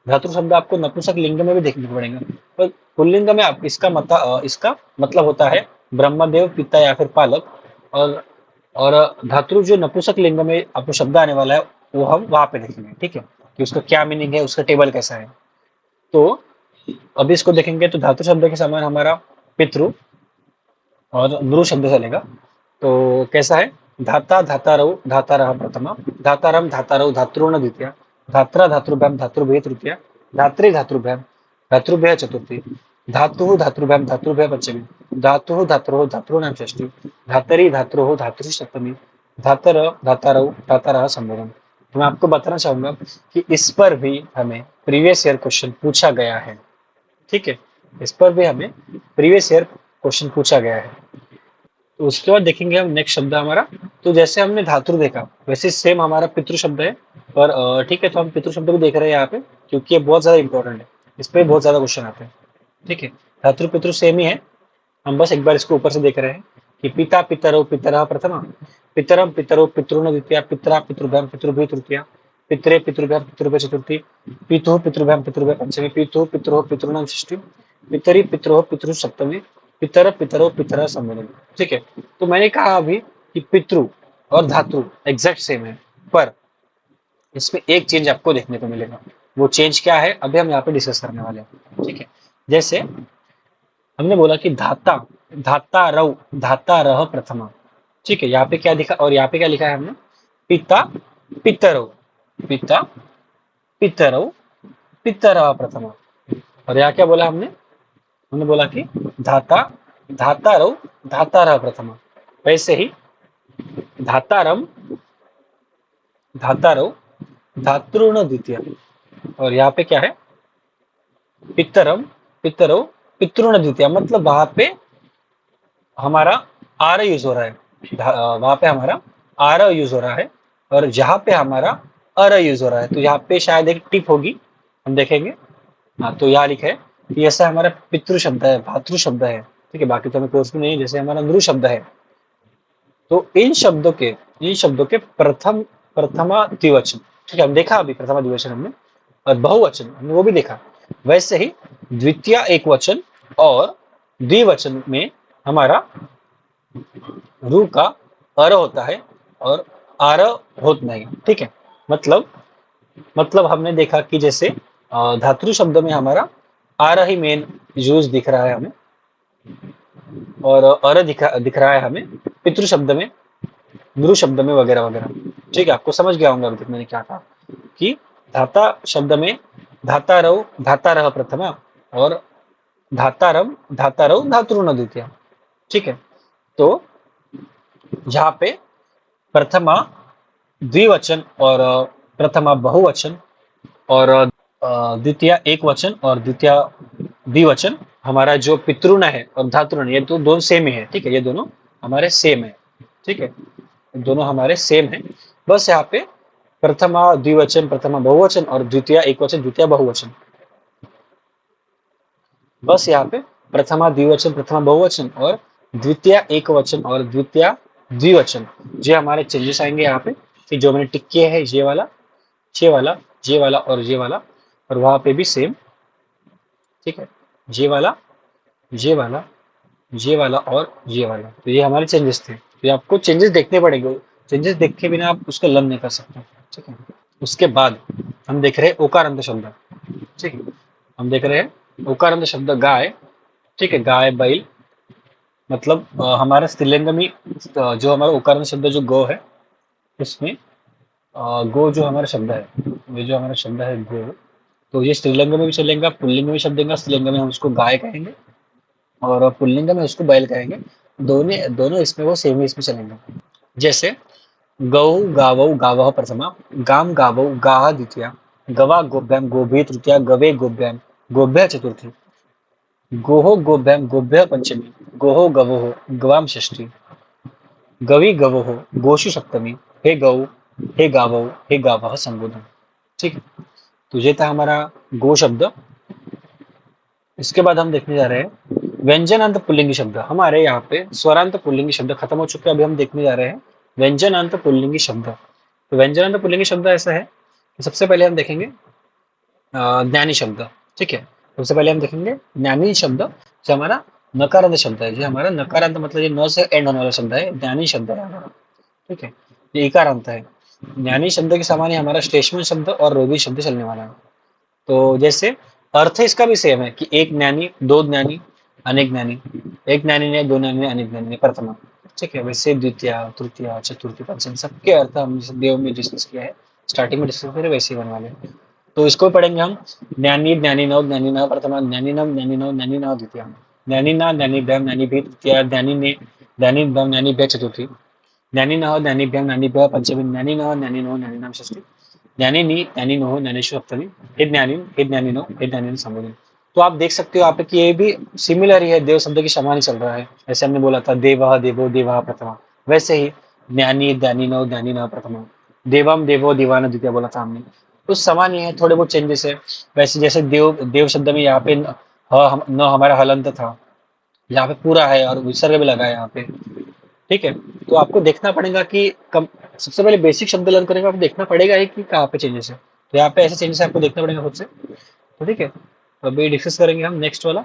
धातु शब्द आपको नपुंसक लिंग में भी देखने को पड़ेगा। पर पुल्लिंग में आप इसका मतलब होता है ब्रह्मदेव, पिता या फिर पालक। और और धातु जो नपुंसक लिंग में आपको शब्द आने वाला है वो हम वहां पे देखेंगे। ठीक है, कि उसका क्या मीनिंग है, उसका टेबल कैसा है। तो अभी इसको देखेंगे तो धातु शब्द के समान हमारा पितृ और नृ शब्द चलेगा। तो कैसा है, धाता धातारौ धातारः प्रथमा, धातारम धातारौ धातॄण द्वितीया, धात्रा धातृभ्याम धातृभ्य तृतीया, धात्री धातृभ्याम धातृभ्य चतुर्थी, धातुः धातृभ्याम धातृभ्य पंचमी, धातुः धात्रोः धातॄणां षष्ठी, धातरी धात्रोः धातृ सप्तमी, धातर धातारौ धातारः संबोधन। तो मैं आपको बताना चाहूंगा कि इस पर भी हमें प्रीवियस ईयर क्वेश्चन पूछा गया है। ठीक है, इस पर भी हमें प्रीवियस ईयर क्वेश्चन पूछा गया है। तो उसके बाद देखेंगे हम नेक्स्ट शब्द हमारा। तो जैसे हमने धातु देखा वैसे सेम हमारा पितृ शब्द है, पर ठीक है, तो हम पितृ शब्द भी देख रहे हैं यहाँ पे क्योंकि ये बहुत ज्यादा इंपॉर्टेंट है। इस पे बहुत ज्यादा क्वेश्चन आते हैं। ठीक है, धातु पितृ सेम ही है, हम बस एक बार इसको ऊपर से देख रहे हैं कि पिता पितरौ पितरः प्रथमा, पितरम पितरौ पितॄन् द्वितीया, पितरा पितृभ्याम पितृभ्यो तृतीया, पितरे पितृभ्याम पितृभ्यो चतुर्थी, पितुः पितृभ्याम पितृभ्यो पंचमी, पितुः पितरोः पितॄणां षष्ठी, पितरि पितरोः पितृ सप्तमी, पितर पितरो पितरः नवमी। ठीक है, तो मैंने कहा अभी कि पितृ और धातु एग्जैक्ट सेम है, पर इसमें एक चेंज आपको देखने को मिलेगा। वो चेंज क्या है अभी हम यहाँ पे डिस्कस करने वाले हैं। ठीक है, जैसे हमने बोला कि धाता, धाता रव, धाता रह प्रथमा। ठीक है, यहाँ पे क्या दिखा और यहाँ पे क्या लिखा है हमने, पिता पितरौ, पिता पितरौ पितरः प्रथमा। और यहाँ क्या बोला हमने, हमने बोला कि धाता धातारौ धातारः प्रथमा। वैसे ही धातारम धातारौ धातॄण द्वितीय। और यहाँ पे क्या है, पितरम पितरौ पितृण द्वितीय, मतलब वहां पे हमारा आर यूज हो रहा है, वहां पे हमारा आर यूज हो रहा है, और जहां पे हमारा अर यूज हो रहा है। तो यहाँ पे शायद एक टिप होगी, हम देखेंगे। हाँ, तो यहाँ लिखा है कि ऐसा हमारा पितृ शब्द है, भातृ शब्द है। ठीक है, बाकी तो हमें कोर्स में नहीं, जैसे हमारा नृ शब्द है। तो इन शब्दों के प्रथम प्रथमा द्विवचन। ठीक है, हम देखा अभी प्रथमा द्विवचन हमने, और बहुवचन हमने वो भी देखा। वैसे ही द्वितीय एक वचन और द्विवचन में हमारा रू का अर होता है और आर होत नहीं। ठीक है, मतलब हमने देखा कि जैसे धातु शब्द में हमारा आर ही मेन यूज दिख रहा है हमें, और अर दिख रहा है हमें पितृ शब्द में, गुरु शब्द में, वगैरह वगैरह। ठीक है, आपको समझ गया होगा अभी तक मैंने क्या कहा, कि धाता शब्द में धातारव धातारः प्रथमा, और धातारम धातारव धातृण द्वितीय। ठीक है, तो यहाँ पे प्रथमा द्विवचन और प्रथमा बहुवचन और द्वितीय एक वचन और द्वितीय द्विवचन हमारा जो पितृण है और धातृण, ये तो दोनों सेम ही है। ठीक है, ये दोनों हमारे सेम है। ठीक है, दोनों हमारे सेम है। बस यहाँ पे प्रथमा द्विवचन प्रथमा बहुवचन और द्वितीय एक वचन द्वितीय बहुवचन, बस यहाँ पे प्रथमा द्विवचन प्रथमा बहुवचन और द्वितीय एक वचन और द्वितीय द्विवचन, ये हमारे चेंजेस आएंगे यहाँ पे। कि जो मैंने टिक किया है, ये वाला, ये वाला, ये वाला और ये वाला, और वहां पे भी सेम। ठीक है, ये वाला, ये वाला, ये वाला और ये वाला, तो ये हमारे चेंजेस थे। तो आपको चेंजेस देखने पड़ेंगे, चेंजेस देख के बिना आप उसको लर्न नहीं कर सकते। ठीक है, उसके बाद हम देख रहे हैं ओकारांत शब्द। ठीक है, हम देख रहे हैं ओकारांत शब्द गाय। ठीक है, गाय बैल, मतलब हमारा स्त्रीलिंग में जो हमारा ओकारांत शब्द जो गो है, उसमें गो जो हमारा शब्द है, ये जो हमारा शब्द है गो, तो ये स्त्रीलिंग में भी चलेगा, पुल्लिंग में भी शब्द देंगे। स्त्रीलिंग में हम उसको गाय कहेंगे और पुल्लिंग में उसको बैल कहेंगे। दोनों दोनों इसमें वो सेम इसमें चलेंगे। जैसे गौ गावौ गावः प्रथमा, गाम गावौ गाः द्वितीया, गवा गोभ्याम गोभी तृतीया, गवे गोभ्याम गोभ्य चतुर्थी, गोहो गोभ्याम गोभ्य पंचमी, गोहो गवोः गवाम षष्ठी, गवी गवोः गोषु सप्तमी, हे गौ हे गावौ हे गावः संबोधन। ठीक है, तो ये था हमारा गो शब्द। इसके बाद हम देखने जा रहे हैं व्यंजनांत पुल्लिंगी शब्द। हमारे यहाँ पे स्वरांत पुल्लिंगी शब्द खत्म हो चुके हैं, अभी हम देखने जा रहे हैं व्यंजनांत पुल्लिंगी शब्द। तो व्यंजनांत पुल्लिंगी शब्द ऐसा है कि सबसे पहले हम देखेंगे ज्ञानी शब्द। ठीक है, सबसे पहले हम देखेंगे ज्ञानी शब्द, जो हमारा नकारांत शब्द है। जो हमारा नकारांत मतलब ये न से एंड होने वाला शब्द है, ज्ञानी शब्द है हमारा। ठीक है, ये इकारांत है। ज्ञानी शब्द के सामान्य हमारा श्लेषमन शब्द और रोगी शब्द चलने वाला है। तो जैसे अर्थ इसका भी सेम है कि एक ज्ञानी, दो ज्ञानी, अनेक ज्ञानी, एक ज्ञानी ने, दो ज्ञानी ने, अनेक ज्ञानी ने, प्रथमा। ठीक है, वैसे द्वितीय तृतीय चतुर्थी पंचम सबके अर्थ हम देव में डिस्कस किया है, स्टार्टिंग में डिस्कस करें, वैसे ही बनने वाले हैं। तो इसको पढ़ेंगे हम ज्ञानी ज्ञानी नव ज्ञानी नव प्रथमा, ज्ञानी नव ज्ञानी नव ज्ञानी नव द्वितीय, ज्ञानी ना ज्ञानी भ्याम ज्ञानी भी तृतीय, ज्ञानी ने ज्ञानी भ्याम ज्ञानी भ्य चतुर्थी, ज्ञानी नव ज्ञानी भ्याम ज्ञानी भ्य पंचमी, ज्ञानी नव ज्ञानी नव ज्ञानी नाम षष्ठी, ज्ञानिनी ज्ञानी नो ज्ञानेश्वर सप्तमी, हे ज्ञानी हे ज्ञानी नो हे ज्ञानी संबोधन। तो आप देख सकते हो यहाँ पे कि ये भी सिमिलर ही है, देव शब्द के समान ही चल रहा है। जैसे हमने बोला था देवः देवो देवः प्रथमा, वैसे ही ज्ञानी ज्ञानी नो ज्ञानी न प्रथमा, देवम देवो देवान द्वितीय बोला था हमने। कुछ सामान्य है, थोड़े बहुत चेंजेस है। वैसे जैसे देव देव शब्द में यहाँ पे न हमारा हलंत था, यहाँ पे पूरा है और विसर्ग भी लगा है यहाँ पे। ठीक है, तो आपको देखना पड़ेगा कि कम, सबसे पहले बेसिक शब्द लर्न करेंगे, आपको देखना पड़ेगा ही कि कहाँ पे चेंजेस है। तो यहाँ पे ऐसे चेंजेस आपको देखना पड़ेगा खुद से। तो ठीक है, तो अभी डिस्कस करेंगे हम नेक्स्ट वाला।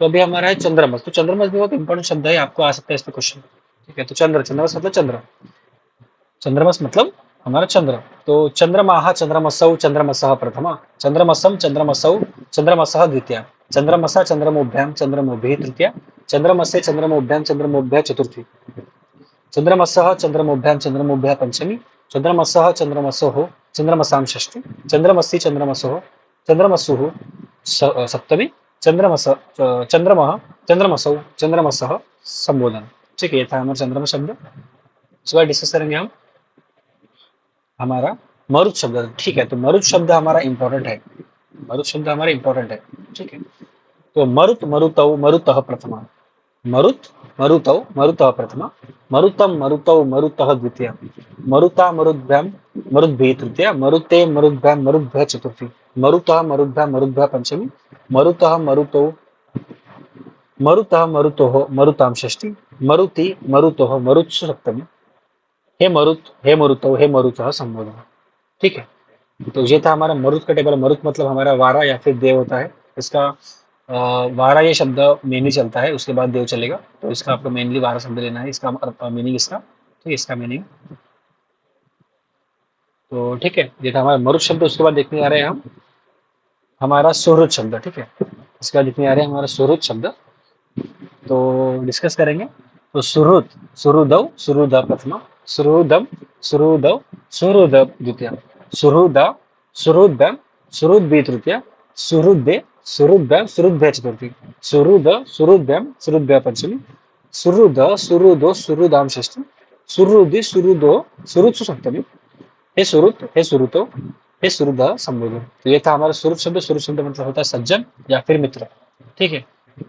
तो अभी हमारा है चंद्रमस। तो चंद्रमस भी बहुत इंपॉर्टेंट शब्द है, आपको आ सकता है इस पे क्वेश्चन। ठीक है, तो चंद्रमस मतलब चंद्र। चंद्रमस मतलब हमारा चंद्र। तो चंद्रमाह चंद्रमसौ चंद्रमसः प्रथमा, चंद्रमसम चंद्रमसौ चंद्रमसः द्वितीया, चंद्रमसा चंद्रमोभ्याम चंद्रमोभिः तृतीया, चंद्रमसे चंद्रमोभ्याम चंद्रमोभ्यः चतुर्थी, चंद्रमसः चंद्रमोभ्याम चंद्रमोभ्यः पंचमी, चंद्रमसः चंद्रमसोः चंद्रमसां षष्ठी, चंद्रमसि चंद्रमसोः चंद्रमसुः सप्तमी, चंद्रमस चंद्रमः चंद्रमसौ चंद्रमसः संबोधन। ठीक है, ये था हमारा चंद्रमा शब्द। इसके बाद डिस्कस करेंगे हम हमारा मरुत शब्द। ठीक है, तो मरुत शब्द हमारा इंपॉर्टेंट है। मरुत शब्द हमारा इंपॉर्टेंट है। ठीक है, तो मरुत मरुतौ मरुतः प्रथमा, मरुत मरुतौ मरुतः प्रथमा, मरुतम मरुतौ मरुतः द्वितीया, मरुता मरुद्भ्याम मरुद्भिः तृतीया, मरुते मरुद्भ्याम मरुद्भ्यः चतुर्थी, मरुतः मरुद्भ्याम मरुद्भ्यः पंचमी, मरुतः मरुतौ मरुतः मरुतोः मरुतां षष्ठी, मरुति मरुतोः मरुत्सु सप्तमी, हे मरुतौ हे मरुतः संबोधन। ठीक है, तो ये था हमारा मरुत का टेबल। मरुत मतलब हमारा वारा या फिर देव होता है। इसका वारा ये शब्द मेनली चलता है, उसके बाद देव चलेगा। तो इसका आपको मेनली वारा शब्द लेना है, इसका मीनिंग इसका। ठीक है, इसका मीनिंग। तो ठीक है, ये था हमारा मरुत शब्द। उसके बाद देखने आ रहे हैं हम हमारा सुहृद शब्द। ठीक है, इसके बाद देखने आ रहे हैं हमारा सुहृद शब्द। तो डिस्कस करेंगे। तो सुहृद, सुहृदौ सुहृद प्रथमा, सुहृदम सुहृदौ सुहृद द्वितीया, सुहृदा सुहृद सुहृद्भि तृतीया, सुहृदे सुहृद सुहृद्भ्य चतुर्थी, सुहृद सुहृद्भ्याम सुहृद्भ्य पंचमी, सुहृद सुहृदो सुहृदाम षष्ठी, सुहृदि सुहृदो सुहृत्सु सप्तमी, हे सुहृद हे सुहृतो हे सुहृद संबोधन। तो ये था हमारा सुहृद शब्द। सुहृद शब्द मतलब होता है सज्जन या फिर मित्र। ठीक है,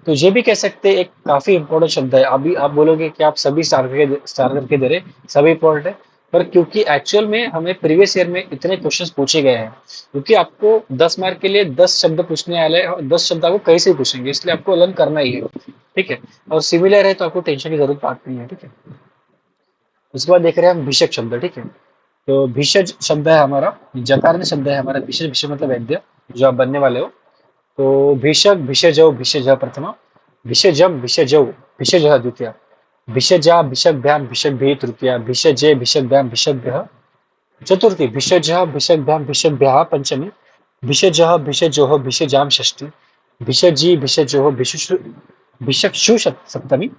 तो ये भी कह सकते हैं एक काफी इंपॉर्टेंट शब्द है। अभी आप बोलोगे कि आप सभी स्टार करके दे रहे, सभी इंपॉर्टेंट है, पर क्योंकि एक्चुअल में हमें प्रीवियस ईयर में इतने क्वेश्चंस पूछे गए हैं, क्योंकि आपको 10 मार्क के लिए 10 शब्द पूछने वाले हैं और 10 शब्द आपको कहीं से पूछेंगे, इसलिए आपको लर्न करना ही है। ठीक है, और सिमिलर है तो आपको टेंशन की जरूरत बात नहीं है। ठीक है, उसके बाद देख रहे हैं हम भिषक शब्द। ठीक है, तो भिषज शब्द है हमारा, जकारने शब्द है हमारा। भिषज, भिषज मतलब वैद्य, जो आप बनने वाले हो। तो भिषक भिषजौ भिषज प्रथमा, भिषजम भिषजौ भिषज द्वितीया, भिषजा भिषभ्याम भिषभ्ये तृतीया, भिषजे भिषभ्याम भिषभ्यः चतुर्थी, भिषजः भिषभ्याम भिषभ्यः पंचमी, भिषजः भिषजोः भिषजाम षष्ठी, भिषजी भिषजोः भिषुषु भिषक्षु सप्तमी,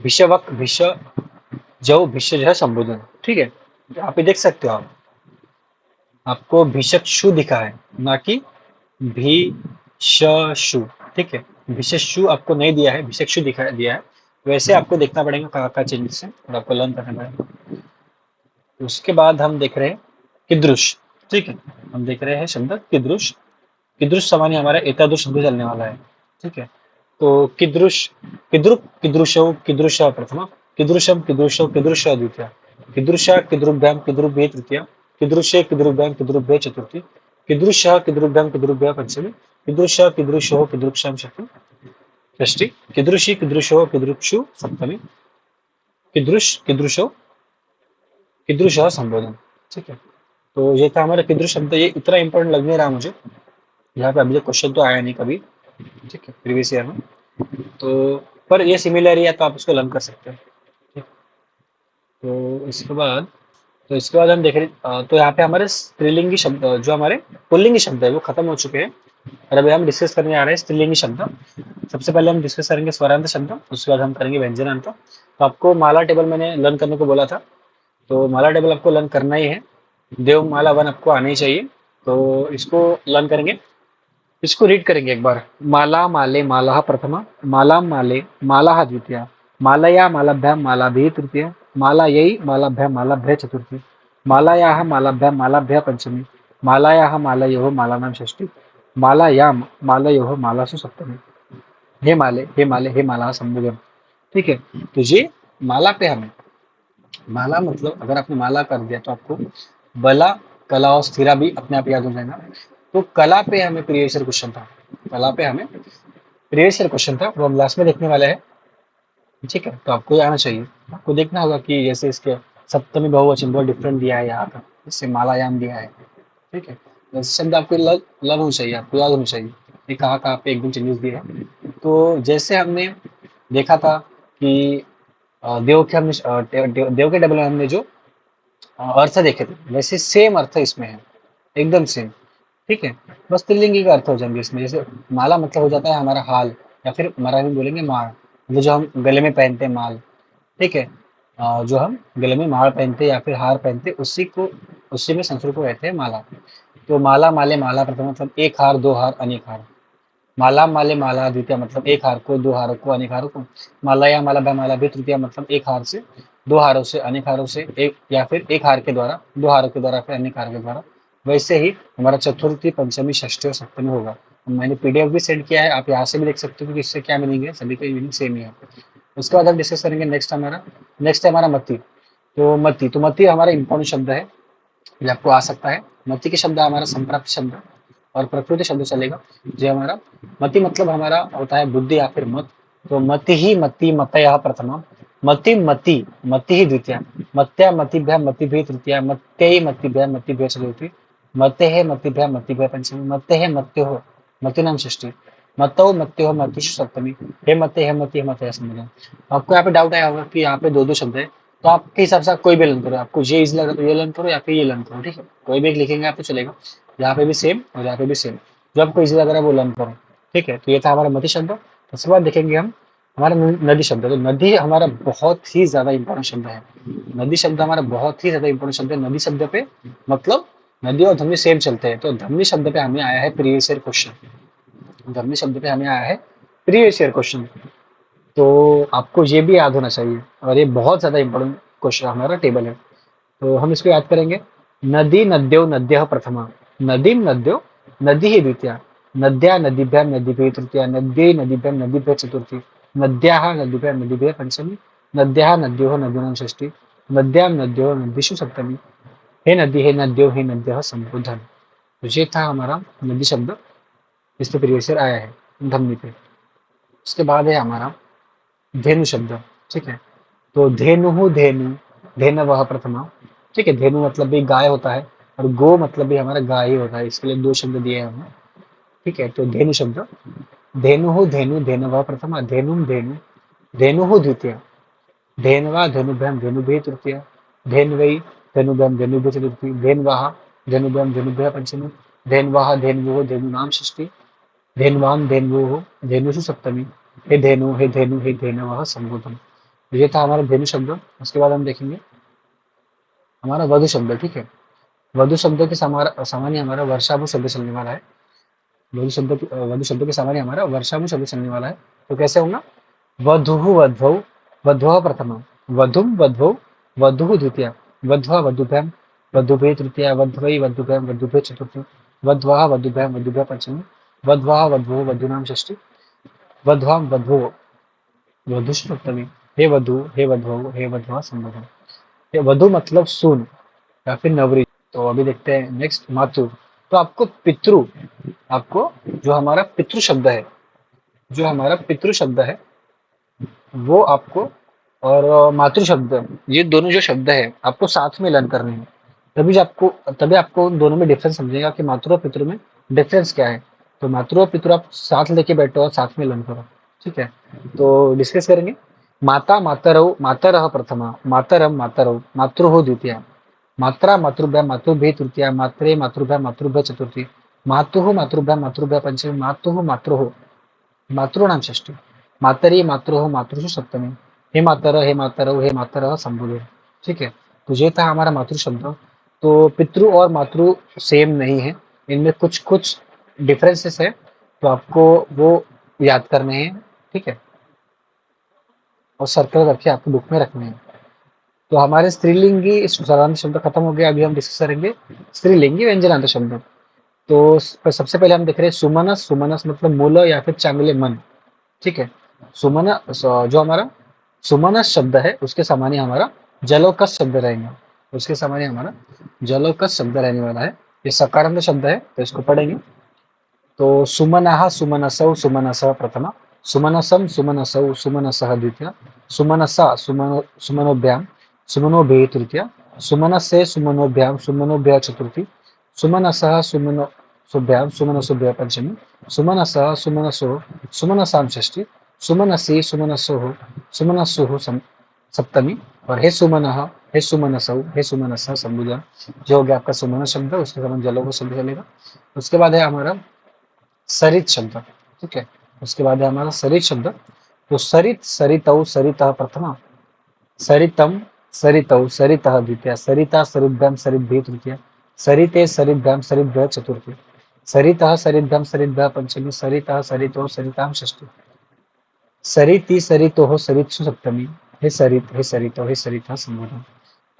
भिषवक भिषजौ भिषजः संबोधन। ठीक है, यहाँ पे देख सकते हो आप, आपको भिषक्षु दिखा है, ना कि भीषशु। ठीक है, भिषशु आपको नहीं दिया है, भिषक्षु दिखा दिया है। वैसे आपको देखना पड़ेगा कहाँ कहाँ चेंजेस है और आपको लर्न करना पड़ेगा। उसके बाद हम देख रहे हैं कीदृश। ठीक है, हम देख रहे हैं शब्द कीदृश। कीदृश सामान्य हमारा एतादृश शब्द चलने वाला है। ठीक है, तो कीदृश, कीदृक कीदृशौ कीदृश प्रथमा, कीदृशम कीदृशौ कीदृश द्वितीया, कीदृशा कीदृभ्याम कीदृभ्ये तृतीया, कीदृशे कीदृभ्याम कीदृभ्ये चतुर्थी, कीदृशः कीदृभ्याम कीदृभ्यः पंचमी, कीदृशः कीदृशोः कीदृक्षां षष्ठी, कीदृशी कीदृशोः कीदृक्षु सप्तमी, कीदृश कीदृशौ कीदृशः संबोधन। ठीक है, तो ये था हमारा कीदृश शब्द। ये इतना इंपॉर्टेंट लग नहीं रहा मुझे, यहाँ पे अभी तक क्वेश्चन तो आया नहीं कभी। ठीक है, प्रीवियस ईयर में। तो पर ये सिमिलर है तो आप इसको लर्न कर सकते हैं। ठीक, तो इसके बाद हम देख रहे तो यहाँ पे हमारे स्त्रीलिंगी शब्द, जो हमारे पुल्लिंगी शब्द है वो खत्म हो चुके हैं और अभी हम डिस्कस करने आ रहे हैं स्त्रीलिंगी शब्द। सबसे पहले हम डिस्कस करेंगे स्वरांत शब्द, उसके बाद हम करेंगे व्यंजनांत। तो आपको माला टेबल मैंने लर्न करने को बोला था, तो माला टेबल आपको लर्न करना ही है। देवमाला वन आपको आना ही चाहिए, तो इसको लर्न करेंगे। इसको रीड करेंगे एक बार। माला माले माला प्रथमा, माला माले माला द्वितीया, मालया मालाभ्याम मालाभिः तृतीया, मालायै मालाभ्याम मालाभ्य चतुर्थी, मालायाः मालाभ्याम मालाभ्य पंचमी, मालायाः मालयोः मालानां षष्ठी, मालायाम मालयोः मालासु सप्तमी, हे माले हे माला संबोधन। ठीक है, तो ये माला पे हमें, माला मतलब अगर आपने माला कर दिया तो आपको बला कला और स्थिरा भी अपने आप याद हो जाएगा। तो कला पे हमें प्रीवियस ईयर क्वेश्चन था, कला पे हमें प्रीवियस ईयर क्वेश्चन था, वो हम लास्ट में देखने वाले हैं। ठीक है, तो आपको आना चाहिए। आपको देखना होगा कि जैसे इसके सप्तमी बहुवचन बहुत डिफरेंट दिया है यहाँ पर, इससे मालायाम दिया है। ठीक है, वैसे शब्द आपको लर्न होना चाहिए, आपको याद होना चाहिए कि कहाँ कहाँ पे एकदम चेंजेस दिए हैं। तो जैसे हमने देखा था कि देव के हमने देव के डबल में हमने जो अर्थ देखे थे, वैसे सेम अर्थ इसमें है, एकदम सेम। ठीक है, बस स्त्रीलिंगी का अर्थ हो जाएंगे इसमें। जैसे माला मतलब हो जाता है हमारा हाल, या फिर मराठी में बोलेंगे माल, वो जो हम गले में पहनते हैं माल। ठीक है, जो हम गले में माल पहनते हैं या फिर हार पहनते हैं, उसी में संस्कृत को कहते हैं माला। तो माला माले माला प्रथम मतलब एक हार, दो हार, अनेक हार। माला माले माला द्वितीय मतलब एक हार को, दो हारों को, अनेक हारों को। माला या माला बा माला भी तृतीय मतलब एक हार से, दो हारों से, अनेक हारों से, एक या फिर एक हार के द्वारा, दो हारों के द्वारा, फिर अनेक हार के द्वारा। वैसे ही हमारा चतुर्थी, पंचमी, षष्ठी और सप्तमी होगा। मैंने पीडीएफ भी सेंड किया है, आप यहाँ से भी देख सकते हो कि इससे क्या मीनिंग है, सभी का मीनिंग सेम ही है। उसके बाद हम डिस्कस करेंगे नेक्स्ट है हमारा मति। तो मति हमारा इंपॉर्टेंट शब्द है, ये आपको आ सकता है। मति के शब्द हमारा संप्राप्त शब्द और प्रकृति शब्द चलेगा। जो हमारा मति मतलब हमारा होता है बुद्धि या फिर मत। तो मति ही मति मतयः प्रथमा, मति मति मति ही द्वितीय, मत्या मतिभ्य मतिभ्य तृतीया, मत्यै मतिभ्य मतिभ्य चतुर्थी, मतेः मतिभ्य मतिभ्य पंचमी, मतेः मत्योः मतीनाम षष्ठी, मतौ मत्योः मतिषु सप्तमी, हे मते हे मति हे मतयः सप्तमी। आपको यहाँ पे डाउट आया होगा कि यहाँ पे दो दो शब्द है, तो आपके हिसाब से आप कोई भी लर्न करो, आपको ये इजी लग रहा है तो ये लर्न करो या फिर ये लर्न करो। ठीक है, कोई भी एक लिखेंगे आपको चलेगा, यहाँ पे भी सेम और यहाँ पे भी सेम, जो आपको इजी लग रहा है वो लर्न करो। ठीक है, तो ये था हमारा मति शब्द। उसके बाद देखेंगे हम हमारा नदी शब्द। तो नदी हमारा बहुत ही ज्यादा इंपॉर्टेंट शब्द है। नदी शब्द हमारा बहुत ही ज्यादा इंपॉर्टेंट शब्द है। नदी शब्द पे मतलब नदी और धमनी सेम चलते हैं। तो धमनी शब्द पे हमें आया है प्रीवियस ईयर क्वेश्चन, धमनी शब्द पे हमें आया है प्रीवियस ईयर क्वेश्चन। तो आपको ये भी याद होना चाहिए, और ये बहुत ज्यादा इंपॉर्टेंट क्वेश्चन हमारा टेबल है। तो हम इसको याद करेंगे। नदी नद्यो नद्यः प्रथमा, नदीं नद्यो नदी ही द्वितीया, नद्या नदीभ्यां नदीभ्यः तृतीया, नद्यै नदीभ्यां नदीभ्यः चतुर्थी, नद्याः नदीभ्यां नदीभ्यः पंचमी, नद्याः नद्योः नदीनां षष्ठी, नद्यां नद्योः नदीषु सप्तमी, हे नदी हे नद्यो हे नद्यः संबोधन। तो ये था हमारा नदी शब्द, इस पे प्रीवियस ईयर आया है धमनी पे। उसके बाद है हमारा धेनु शब्द। ठीक है, तो धेनु धेनु धेनवः प्रथमा। ठीक है, धेनु मतलब भी गाय होता है, और गो मतलब भी हमारा गाय ही होता है, इसके लिए दो शब्द दिए हैं हमने। ठीक है, तो धेनु शब्द, धेनु धेनु धेनवः प्रथमा, धेनुम धेनु धेनु द्वितीय, धेनवा धेनुभ्याम धेनुभ्य तृतीय, धेन्वै धेनुभ्याम धेनुभ्य चतुर्थी, धेनवाः धेनुभ्याम धेनुभ्य पंचमी, धेनवाः धेन्वोः धेनूनां षष्ठी, धेन्वां धेन्वोः धेनुषु सप्तमी, हे धेनु हे धेनवः संबोधन। ये था हमारा धेनु शब्द। उसके बाद हम देखेंगे हमारा वधु शब्द। ठीक है, वधु शब्द के सामान्य हमारा वर्षाभु शब्द चलने वाला है। वधु शब्द के सामान्य हमारा वर्षाभु शब्द चलने वाला है। तो कैसे होगा? वधुः वध्वौ वध्वः प्रथमा, वधुम वध्वौ वधुः द्वितीया, वध्वा वधुभ्यां वधुभ्ये तृतीया, वध्वै वधुभ्यां वधुभ्ये चतुर्थी, वध्वाः वधुभ्यां वधुभ्यः पंचमी, वध्वाः वध्वोः वधूनां षष्ठी, वध्वां वध्वोः वधूषु सप्तमी, हे वधवौ हे वध्वा संबोधन। ये वधु मतलब सुन या फिर नवरी। तो अभी देखते हैं नेक्स्ट मातृ। तो आपको पितृ, आपको जो हमारा पितृ शब्द है, जो हमारा पितृ शब्द है वो आपको, और मातृ शब्द, ये दोनों जो शब्द है आपको साथ में लर्न करने हैं। तभी आपको उन दोनों में डिफरेंस समझेगा कि मातृ और पितृ में डिफरेंस क्या है। तो मातृ और पितृ आप साथ लेके बैठो और साथ में लर्न करो। ठीक है, तो डिस्कस करेंगे। माता मातरौ मातरः प्रथमा, मातरम मातरौ मातृः द्वितीया, मात्रा मातृभ्यां मातृभ्ये तृतीया, मात्रे मातृभ्यां मातृभ्य चतुर्थी, मातुः मातृभ्यां मातृभ्य पंचमी, मातुः मातृः मातॄणां षष्ठी, मातरि मातृः मातृषु सप्तमी, हे मातरौ हे मातरः संबोधन। ठीक है, तो ये था हमारा मातृ शब्द। तो पितृ और मातृ सेम नहीं है, इनमें कुछ कुछ डिफरेंसेस है, तो आपको वो याद करने हैं। ठीक है, और सर्कल करके आपको बुक में रखने हैं। तो हमारे स्त्रीलिंगी साधारण शब्द खत्म हो गया। अभी हम डिस्कस करेंगे स्त्रीलिंगी व्यंजनांत शब्द। तो सबसे पहले हम देख रहे हैं सुमनस। सुमनस मतलब मूल या फिर चांगले मन। ठीक है, जो हमारा सुमनस शब्द है उसके सामान्य हमारा जलोकस शब्द रहेंगे। उसके समान ही हमारा जलोकस शब्द रहने वाला है। ये सकारांत शब्द है तो इसको पढ़ेंगे। तो सुमनः सुमनसौ सुमनसः प्रथमा, सुमनसं सुमनसौ सुमनसः द्वितीया, सुमनसा सुमनोभ्यां सुमनोभिः तृतीया, सुमनसे सुमनोभ्यां सुमनोभ्यः चतुर्थी, सुमनसः सुमनसोभ्यां सुमनसोभ्यः पंचमी, सुमनसः सुमनसो सुमनसां षष्ठी, सुमनसी सुमनसोः सुमनसुः सप्तमी, और हे सुमनः हे सुमनसौ हे सुमनसः संबोधन। जो हो गया आपका सुमन शब्द, उसके समान जलों को शब्द चलेगा। उसके बाद है हमारा सरित शब्द। ठीक है, उसके बाद है हमारा सरित शब्द। तो सरित सरितौ सरितः प्रथमा, सरितम सरितौ सरितः द्वितीया, सरिता सरिद्भ्यां सरिद्भिः तृतीया, सरिते सरिद्भ्यां सरिद्भ्यः चतुर्थी, सरितः सरिद्भ्यां सरिद्भ्यः पंचमी, सरितः सरितो सरितां षष्ठी, सरिति सरितोः सरित्सु सप्तमी, हे सरित हे सरितो हे सरितः संबोधन।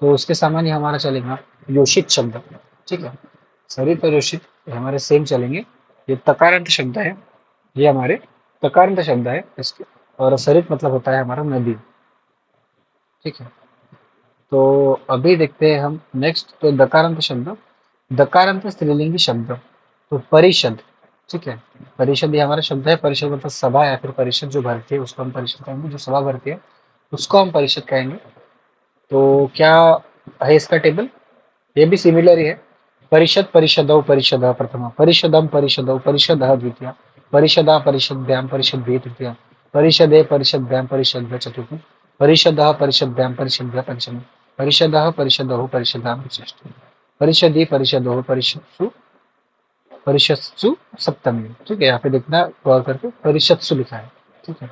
तो उसके सामान्य हमारा चलेगा योषित शब्द। ठीक है, सरित और योषित हमारे सेम चलेंगे। ये तकारांत शब्द है, ये हमारे तकारांत शब्द है इसके। और सरित मतलब होता है हमारा नदी। ठीक है, तो अभी देखते हैं हम नेक्स्ट। तो दकारांत शब्द, दकारांत स्त्रीलिंगी शब्द, तो परिषद। ठीक है, परिषद ये हमारा शब्द है। परिषद मतलब सभा या फिर परिषद जो भरती है उसको हम परिषद कहेंगे। जो सभा भरती है उसको हम परिषद कहेंगे। तो क्या है इसका टेबल, ये भी सिमिलर ही है। परिषद परिषदौ परिषदः प्रथमा, परिषदं परिषदौ परिषदः द्वितीया, परिषदा परिषद्भ्यां परिषद्भिः तृतीया, परिषदे परिषद्भ्यां परिषद्भ्यः चतुर्थी, परिषदः परिषद्भ्यां परिषद्भ्यः पंचमी, परिषदः परिषदौ परिषदां षष्ठी, परिषदि परिषदौ परिषत्सु परिषत्सु सप्तमी। ठीक है, यहाँ पे देखना गौर करके परिषत्सु लिखा है। ठीक है,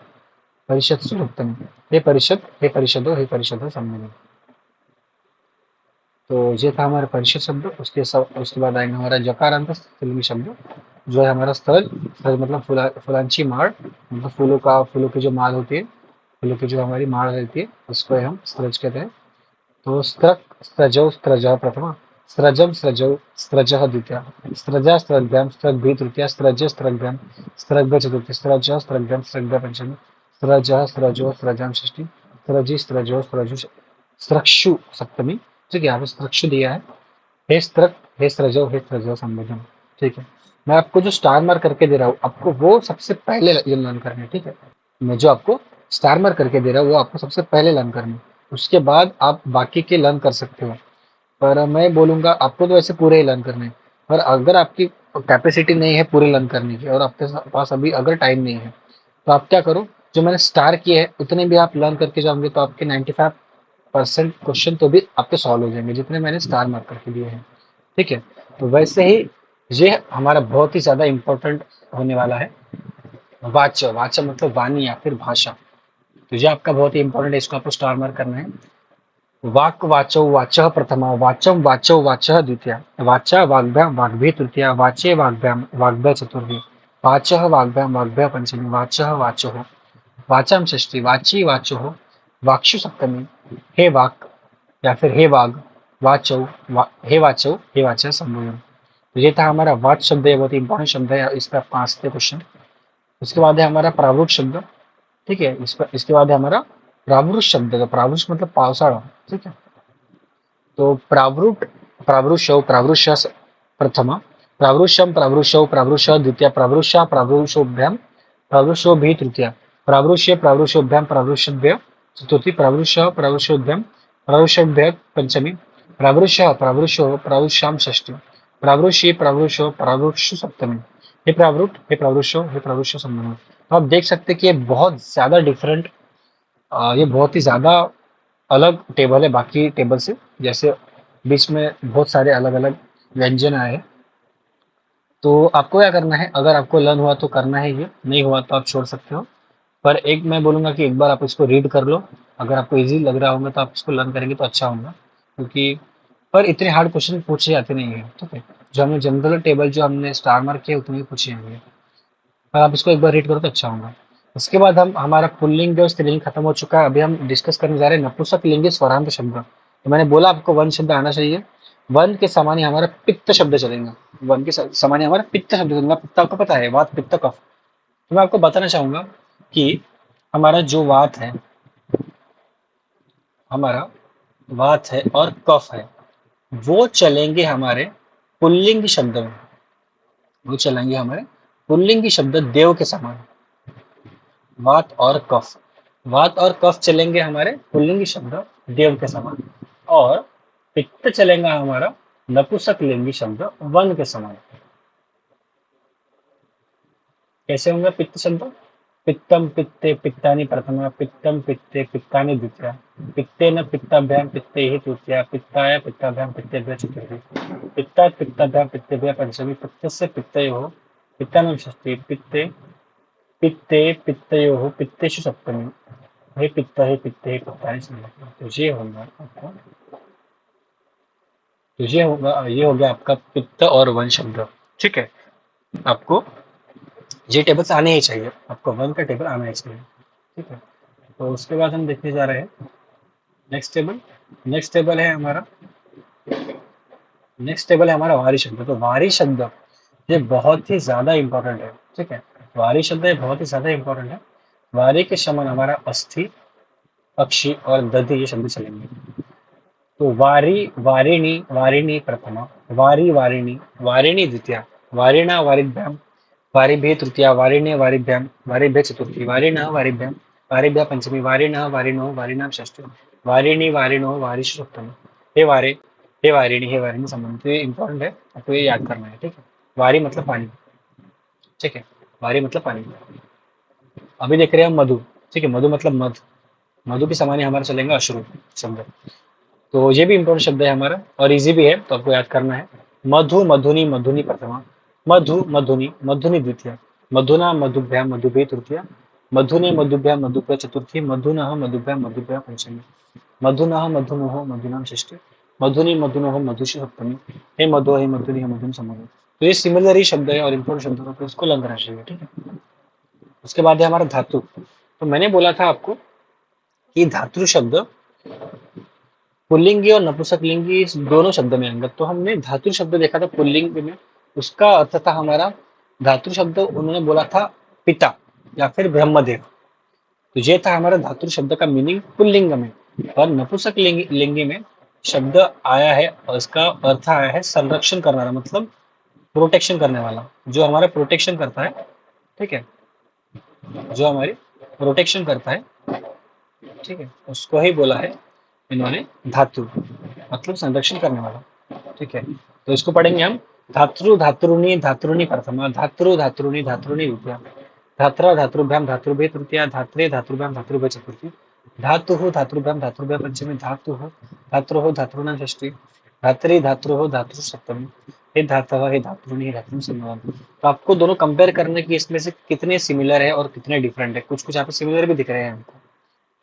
परिषत्सु सप्तमी, हे परिषद हे परिषदो हे परिषदो सम्मिलन। तो ये था हमारा परिषद शब्द। उसके बाद आएंगे हमारा जकारांत स्त्रीलिंगी शब्द, जो है हमारा स्थल। स्थल मतलब फुलांची माळ, मतलब फूलों की जो माल होती है, फूलों की जो हमारी माळ रहती है उसको हम स्त्रज कहते हैं। तो स्त्रक स्त्रजौ स्त्रजः प्रथमा, स्त्रजम स्त्रजौ स्त्रजः द्वितीया, स्त्रजा स्त्रभ्यां स्त्रग्भिः तृतीया, स्त्रज स्त्रभ्यां स्त्रग्भ चतुर्थी, स्त्रज स्त्रभ्यां स्त्रग्भ पंचमी, स्त्रजः स्त्रजो स्त्रजां षष्ठी, स्त्रजि स्त्रजो स्त्रजु स्त्रक्षु सप्तमी। ठीक है, यहाँ पे स्त्रक्षु दिया है। हे स्त्रक हे स्त्रजो हे स्त्रजो संबोधन। ठीक है, मैं आपको जो स्टार मार्क करके दे रहा हूँ आपको वो सबसे पहले ये लर्न करना है। ठीक है, मैं जो आपको स्टार मार्क करके दे रहा हूँ वो आपको सबसे पहले लर्न करना है। उसके बाद आप बाकी के लर्न कर सकते हो। पर मैं बोलूँगा आपको तो वैसे पूरे ही लर्न करने हैं। पर अगर आपकी कैपेसिटी नहीं है पूरे लर्न करने की और आपके पास अभी अगर टाइम नहीं है तो आप क्या करो, जो मैंने स्टार किए हैं उतने भी आप लर्न करके जाओगे तो आपके 95% क्वेश्चन तो भी आपके सॉल्व हो जाएंगे जितने मैंने स्टार मार्क करके दिए हैं। ठीक है, तो वैसे ही ये हमारा बहुत ही ज़्यादा इम्पोर्टेंट होने वाला है। वाच्य, वाच्य मतलब वाणी या फिर भाषा। तो ये आपका बहुत ही इंपॉर्टेंट है, इसको आपको स्टार मार्क करना है। वाक् वाचौ वाचः प्रथमा, वाचं वाचौ वाचः द्वितीया, वाचा वाग्भ्यां वाग्भिः तृतीया, वाचे वाग्भ्यां वाग्भ्यः चतुर्थी, वाचः वाग्भ्यां वाग्भ्यः पंचमी, वाचः वाचोः वाचां षष्ठी, वाची वाचोः वाक्षु सप्तमी, हे वाक् या फिर हे वाग, हे वाचौ हे वाचा संबोधन। तो ये था हमारा वाच शब्द है, बहुत ही इंपॉर्टेंट शब्द है, इस पर 5 थे क्वेश्चन। उसके बाद है हमारा प्रावृत शब्द। ठीक है, इसके बाद है हमारा प्रावृत शब्द। तो प्रावृत मतलब पावसाळा। ठीक है, तो प्रावृट प्रावृषौ प्रावृष प्रथमा, प्रावृषम प्रावृषौ प्रावृष द्वितीय, प्रावृषा प्रावृषोभ्याम प्रावृषोभिः तृतीया, प्रावृष्य प्रावृषोभ्याम प्रावृषभ्य चतुर्थी, प्रावृष प्रावृषोभ्याम प्रावृषभ्य पंचमी, प्रावृष प्रावृषो प्रावृषाम षष्ठी, प्रावृषि प्रावृषो प्रावृषु सप्तमी, हे प्रावृट हे प्रावृषो हे प्रावृषो संबंध। तो आप देख सकते हैं कि ये बहुत ज्यादा डिफरेंट, ये बहुत ही ज़्यादा अलग टेबल है बाकी टेबल से। जैसे बीच में बहुत सारे अलग अलग व्यंजन आए हैं। तो आपको क्या करना है, अगर आपको लर्न हुआ तो करना है, ये नहीं हुआ तो आप छोड़ सकते हो। पर एक मैं बोलूँगा कि एक बार आप इसको रीड कर लो। अगर आपको इजी लग रहा होगा तो आप इसको लर्न करेंगे तो अच्छा होगा, क्योंकि पर इतने हार्ड क्वेश्चन पूछे जाते नहीं है। ठीक है, जो हमने जनरल टेबल जो हमने स्टार मार्क किया उतने ही पूछे होंगे। पर आप इसको एक बार रीड करो तो अच्छा होगा। उसके बाद हम हमारा पुल्लिंग और स्त्रीलिंग खत्म हो चुका है। अभी हम डिस्कस करने जा रहे हैं नपुंसक लिंगी स्वरांत शब्द। तो मैंने बोला आपको वन शब्द आना चाहिए। वन के समान ही हमारा पित्त शब्द चलेगा। वन के समान ही हमारा पित्त शब्द चलेगा। पित्त आपको पता है, वात पित्त कफ। तो मैं आपको बताना चाहूंगा कि हमारा जो वात है, हमारा वात है और कफ है, वो चलेंगे हमारे पुल्लिंग शब्द में। वो चलेंगे हमारे पुल्लिंग शब्द देव के समान। वात और कफ, वात और कफ चलेंगे हमारे पुल्लिंग शब्द देव के समान। और पित्त चलेगा हमारा नपुंसक लिंगी शब्द वन के समान। कैसे होंगे पित्त शब्द? पित्तम पित्ते पित्तानि प्रथमा, पित्तम पित्ते पित्तानि द्वितीया, पित्तेन पित्ताभ्याम पित्ते ही तृतीया, पित्ताय पित्ताभ्याम पित्तेभ्यः चतुर्थी, पित्तात् पित्ताभ्याम पित्तेभ्यः पंचमी, पित्तस्य पित्तयोः पित्तानां षष्ठी, पित्ते पित्ते पित्तयोः पित्तेषु सप्तमी। हे पित्ते हे पित्तानि संयुक्त। तो ये होगा आपका, तो ये होगा, ये हो गया आपका पित्त और वन शब्द। ठीक है, आपको ये टेबल्स आने ही चाहिए, आपको वन का टेबल आना ही चाहिए। ठीक है, तो उसके बाद हम देखने जा रहे हैं नेक्स्ट टेबल। नेक्स्ट टेबल है हमारा, नेक्स्ट टेबल है हमारा वारी शब्द। तो वारी शब्द ये बहुत ही ज्यादा इंपॉर्टेंट है। ठीक है, वारी शब्द ये बहुत ही ज्यादा इंपॉर्टेंट है। वारी के समान हमारा अस्थि, अक्षी और दधि ये शब्द चलेंगे। तो वारी वारिणी, वारिणी प्रथमा, वारी वारिणी, वारिणी द्वितीया, वारिणा वारिभ्याम वारिभ्ये तृतीया, वारिणे वारिभ्याम वारिभ्ये चतुर्थी, वारिणः वारिभ्याम वारिभ्यः पंचमी, वारिणः वारिणो वारिणाम षष्ठी, वारिणी वारिणो वारिषु सप्तमी। हे वारे, हे वारिणी, हे वारिणी संबंध। तो ये इंपॉर्टेंट है, आपको ये याद करना है। ठीक है, वारी मतलब पानी। ठीक है, वारी मतलब पानी। अभी देख रहे हैं हम मधु। ठीक है, मधु मतलब मध। मधु के समान ही हमारा चलेगा अश्रु शब्द। तो ये भी इंपॉर्टेंट शब्द है हमारा और इजी भी है, तो आपको याद करना है। मधु मधुनी मधुनी प्रथमा, मधु मधुनी मधुनी द्वितीया, मधुना मधुभ्याम मधुभे तृतीया, मधुने मधुभ्याम मधुभ्य चतुर्थी, मधुनः मधुभ्याम मधुभ्य पंचमी, मधुनः मधुनोः मधुनाम षष्ठी, मधुनी मधुनोः मधुषु सप्तमी। हे मधु हे मधुनी हे मधुन समूह। तो ये सिमिलर ही शब्द है और इंपॉर्टेंट शब्द है, तो इसको लर्न करना चाहिए। ठीक है, उसके बाद है हमारा धातु। तो मैंने बोला था आपको कि धातु शब्द पुल्लिंगी और नपुंसकलिंगी इस दोनों शब्द में अंगत। तो हमने धातु शब्द देखा था पुल्लिंग में, उसका अर्थ था हमारा, धातु शब्द उन्होंने बोला था पिता या फिर ब्रह्मदेव। तो ये था हमारा धातु शब्द का मीनिंग पुल्लिंग में। और नपुंसक लिंगी में शब्द आया है और इसका अर्थ आया है संरक्षण करने वाला, मतलब प्रोटेक्शन करने वाला, जो हमारा प्रोटेक्शन करता है। ठीक है, जो हमारी प्रोटेक्शन करता है। ठीक है, उसको ही बोला है इन्होंने धातु, मतलब संरक्षण करने वाला। ठीक है, तो इसको पढ़ेंगे हम। धातृ धातृणी धातृणी प्रथमा, धातृ धातृणी धातृणी द्वितीया, धात्रा धातृभ्याम धातृभ्ये तृतीया, धात्रे धातृभ्याम धातृभ्ये चतुर्थी, धातुः धातृभ्याम धातृभ्ये पंचमी, धातुः धातुः धातॄणां षष्ठी, धात्री धातुः धातु सप्तमी। हे धातव हे धातृणी हे धातृ संभव। तो आपको दोनों कंपेयर करने की इसमें से कितने सिमिलर है और कितने डिफरेंट है। कुछ कुछ यहाँ पे सिमिलर भी दिख रहे हैं हमको,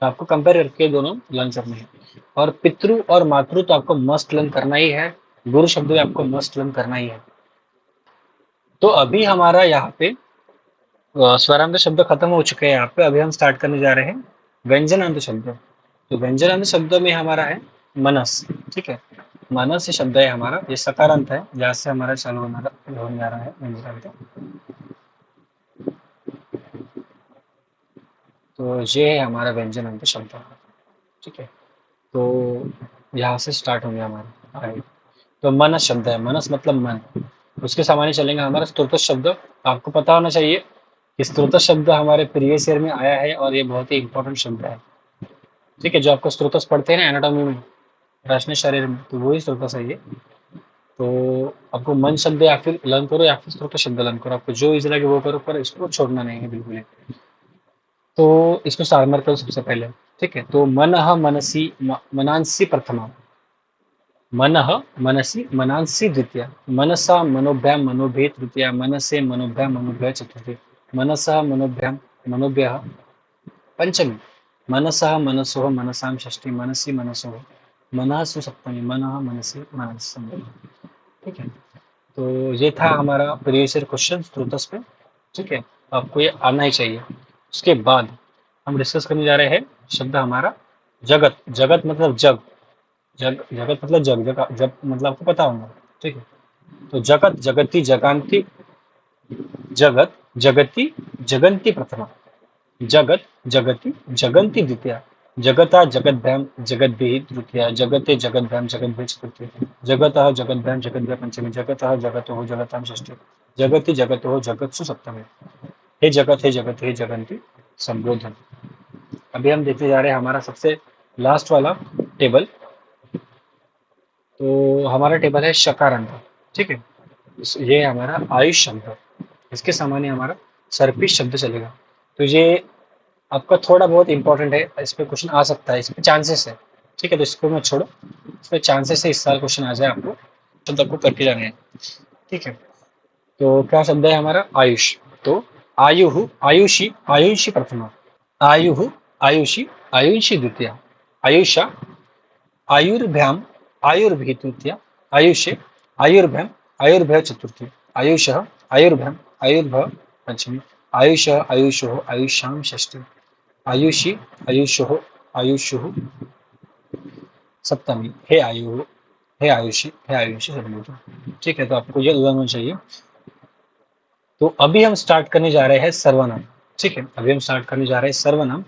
तो आपको कंपेयर करके दोनों लर्न करने हैं। और पितृ और मातृ तो आपको मस्ट लर्न करना ही है, गुरु शब्द भी आपको मस्ट लर्न करना ही है। तो अभी हमारा यहाँ पे स्वरांत शब्द खत्म हो चुके हैं। यहाँ पे अभी हम स्टार्ट करने जा रहे हैं व्यंजनांत शब्द। तो व्यंजनांत शब्द में हमारा है मनस। ठीक है, मनस शब्द है हमारा, ये सकारांत है, जहाँ से हमारा चालू होने जा रहा है व्यंजनांत। तो ये है हमारा व्यंजनांत शब्द। ठीक है, तो यहाँ से स्टार्ट होंगे हमारे आगे। तो मनस शब्द है, मनस मतलब मन। उसके सामान्य चलेंगे हमारा स्तोत्र शब्द। आपको पता होना चाहिए कि स्तोत्र शब्द हमारे प्रीवियस ईयर में आया है और ये बहुत ही इंपॉर्टेंट शब्द है। ठीक है, जो आपको स्त्रोतस पढ़ते हैं ना एनाटॉमी में, राशने शरीर में, तो वही स्त्रोतस है ये। तो आपको मन शब्द या फिर लर्न करो या फिर स्त्रोत शब्द लर्न करो, आपको जो इजी लगे वो करो, पर इसको छोड़ना नहीं है बिल्कुल ही। तो इसको सारमर करो सबसे पहले। ठीक है, तो मनः मनसी मनांसी प्रथमा, मनः मनसि मनांसि द्वितीया, मनसा मनोभ्याम मनोभे तृतीया, मनसे मनोभ्याम मनोभय चतुर्थी, मनसः मनोभ्याम मनोभ्यः पंचमी, मनसः मनसोः मनसाम षष्ठी, मनसि मनसोः मनःसु सप्तमी, मनः मनसि मनसि सप्तमी। ठीक है, तो ये था हमारा प्रीवियस ईयर क्वेश्चन स्त्रोतस पे। ठीक है, आपको ये आना ही चाहिए। उसके बाद हम डिस्कस करने जा रहे हैं शब्द हमारा जगत। जगत मतलब जग, जगत मतलब जग, जग मतलब आपको पता होगा। ठीक है, तो जगत जगति जगांति, जगत जगति जगंती प्रथमा, जगत जगति जगंती द्वितीया, जगता जगद्भ्याम जगद्भिः तृतीया, जगते जगद्भ्याम जगद्भिः चतुर्थी, जगतः जगद्भ्याम जगद्भ्याम पंचमी, जगतः जगतोः जगतां षष्ठी, जगति जगतोः जगत्सु सप्तमी। हे जगत हे जगन्ति संबोधन। अभी हम देखते जा रहे हैं हमारा सबसे लास्ट वाला टेबल। तो हमारा टेबल है शकारांत, ठीक है। ये हमारा आयुष शब्द, इसके सामान्य हमारा सर्पिश शब्द चलेगा। तो ये आपका थोड़ा बहुत इंपॉर्टेंट है, इस पे क्वेश्चन आ सकता है, इसमें चांसेस है, ठीक है। तो इसको मैं छोड़ो, इसमें चांसेस है इस साल क्वेश्चन आ जाए आपको, शब्द आपको करके जाने हैं, ठीक है। तो क्या शब्द है हमारा आयुष। तो आयु आयुषी आयुषी प्रथमा, आयु आयुषी आयुषी द्वितीया, आयुषा आयुर्भ्याम आयुर्भि तृतीया, आयुषे आयुर्भ्याम आयुर्भय चतुर्थी, आयुषः आयुर्भ्याम आयुर्भव पंचमी, आयुषः आयुषो आयुषाम षष्ठी, आयुषी आयुषो आयुषुः सप्तमी, हे आयुषी हे आयुषी सप्तमी, ठीक है। तो आपको ये उदाहरण चाहिए। तो अभी हम स्टार्ट करने जा रहे हैं सर्वनाम, ठीक है। अभी हम स्टार्ट करने जा रहे हैं सर्वनाम।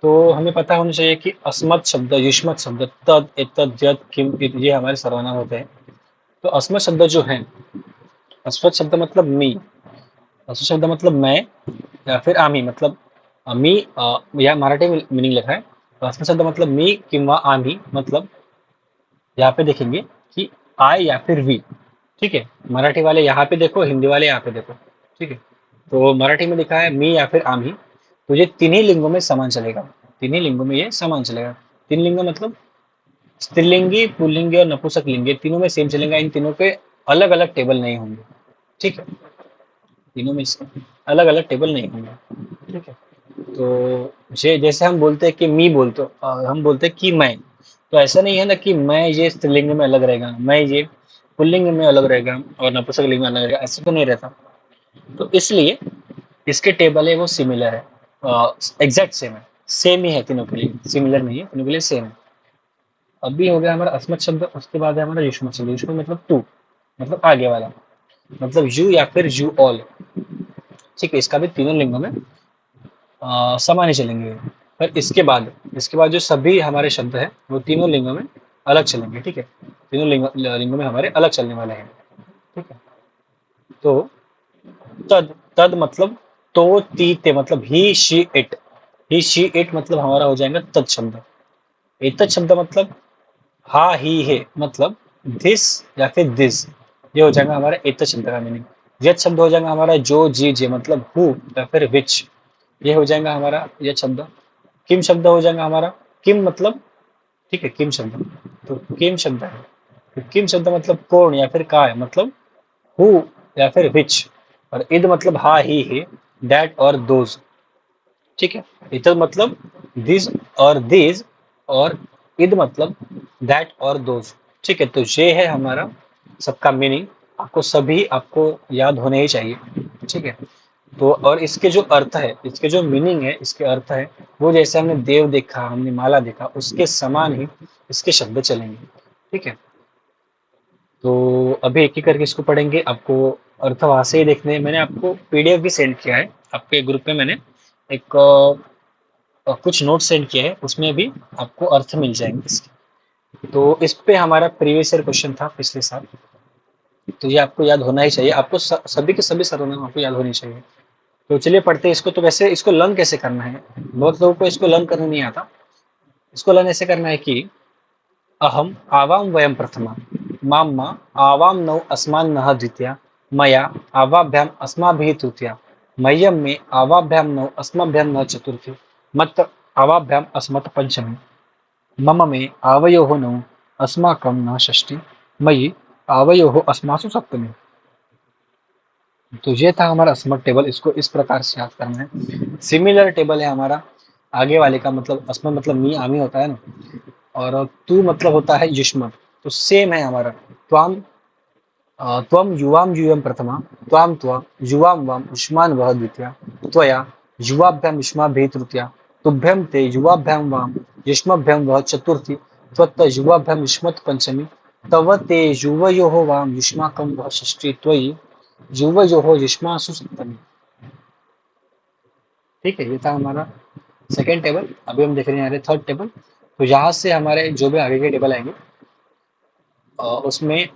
तो हमें पता होना चाहिए कि अस्मत् शब्द, युष्मत् शब्द, तद, एतद, यद, किम, ये हमारे सर्वनाम होते हैं। तो अस्मत् शब्द जो है, अस्मत् शब्द मतलब मी, अस्मत् शब्द मतलब मैं, या फिर आम्ही मतलब मी, या मराठी में मीनिंग लिखा है। तो अस्मत् शब्द मतलब मी किंवा आम्ही, मतलब यहाँ पे देखेंगे कि आय या फिर वी, ठीक है। मराठी वाले यहाँ पे देखो, हिंदी वाले यहाँ पे देखो, ठीक है। तो मराठी में लिखा है मी या फिर आम्ही, तो ये तीनों लिंगों में समान चलेगा, तीनों लिंगों में ये समान चलेगा। तीन लिंग मतलब स्त्रीलिंगी, पुल्लिंगी और नपुंसक लिंगी, तीनों में सेम चलेगा। इन तीनों के अलग अलग टेबल नहीं होंगे, ठीक है। तीनों में अलग अलग टेबल नहीं होंगे, ठीक है। तो जैसे हम बोलते हैं कि मी बोलते, हम बोलते हैं कि मैं, तो ऐसा नहीं है ना कि मैं ये स्त्रीलिंग में अलग रहेगा, मैं ये पुल्लिंग में अलग रहेगा और नपुंसक लिंग में अलग रहेगा, ऐसा तो नहीं रहता। तो इसलिए इसके टेबल है वो सिमिलर है, एग्जैक्ट सेम है, सेम ही है तीनों के लिए, सिमिलर नहीं है, तीनों के लिए सेम है। अभी हो गया हमारा अस्मत् शब्द, उसके बाद है हमारा युष्मत् शब्द। युष्मत् मतलब टू, मतलब आगे वाला, मतलब यू या फिर यू ऑल, ठीक है। इसका भी तीनों लिंगों में समान ही चलेंगे। पर इसके बाद जो सभी हमारे शब्द हैं वो तीनों लिंगों में अलग चलेंगे, ठीक है। तीनों लिंगों में हमारे अलग चलने वाले हैं, ठीक है। तो तद, तद मतलब तो, ती, ते मतलब he she it, he she it मतलब हमारा हो जाएगा तद शब्द। एतद शब्द मतलब हा ही है, मतलब दिस या फिर दिस, ये हो जाएगा हमारा एतद शब्द का मीनिंग। यद शब्द हो जाएगा हमारा जो, जी, जे मतलब हु या फिर विच, ये हो जाएगा हमारा यद शब्द। किम शब्द हो जाएगा हमारा किम मतलब, ठीक है, किम शब्द। तो किम शब्द है, तो किम शब्द मतलब कौन या फिर का है, मतलब हु या फिर विच। और इद मतलब हा ही है, दैट और दोज, ठीक है। इतर मतलब दिस और दिस, और इद मतलब दैट और दोज, ठीक है। तो ये है हमारा सबका मीनिंग, आपको सभी आपको याद होने ही चाहिए, ठीक है। तो और इसके जो अर्थ है, इसके जो मीनिंग है, इसके अर्थ है, वो जैसे हमने देव देखा, हमने माला देखा, उसके समान ही इसके शब्द चलेंगे, ठीक है। तो अभी एक एक करके इसको पढ़ेंगे, आपको अर्थ वहां से ही देखने हैं। मैंने आपको पीडीएफ भी सेंड किया है, आपके ग्रुप में मैंने एक कुछ नोट सेंड किए हैं, उसमें भी आपको अर्थ मिल जाएंगे इसके। तो इस पे हमारा प्रीवियस ईयर क्वेश्चन था पिछले साल, तो ये आपको याद होना ही चाहिए, आपको सभी के सभी सर्वनाम आपको याद होनी चाहिए। तो चलिए पढ़ते हैं इसको। तो वैसे इसको लर्न कैसे करना है, बहुत लोगों को इसको लर्न करना नहीं आता। इसको लर्न ऐसे करना है कि अहम आवां वयं प्रथमा, माम्मा आवां नौ अस्मान् नः द्वितीया, मया आवाभ्याम अस्माभिः तृतीया, मह्यं मे आवाभ्याम नौ अस्मभ्यां नः चतुर्थी, मत् आवाभ्याम अस्मत् पंचमी, मम मे आवयोः नौ अस्माकं नः षष्ठी, मयि आवयोः अस्मासु सप्तमी। तो ये था हमारा अस्मत् टेबल, इसको इस प्रकार से याद करना है। सिमिलर टेबल है हमारा आगे वाले का, मतलब अस्मत् मतलब मी आमी होता है ना, और तू मतलब होता है युष्मत्, तो सेम है हमारा। त्वाम त्वं युवां यूयं प्रथमा, त्वां त्वा युवां वां युष्मान् वः द्वितीया, त्वया युवाभ्यां युष्माभिः तृतीया, तुभ्यं ते युवाभ्यां वां युष्मभ्यां वः चतुर्थी, त्वत्त युवाभ्यां युष्मत् पंचमी, तव ते युवयोः वां युष्माकं वः षष्ठी, त्वयि युवयोः युष्मासु सप्तमी, ठीक है। ये था हमारा सेकेंड टेबल, अभी हम देखने जा रहे हैं थर्ड टेबल। तो यहाँ से हमारे जो भी आगे के टेबल आएंगे उसमें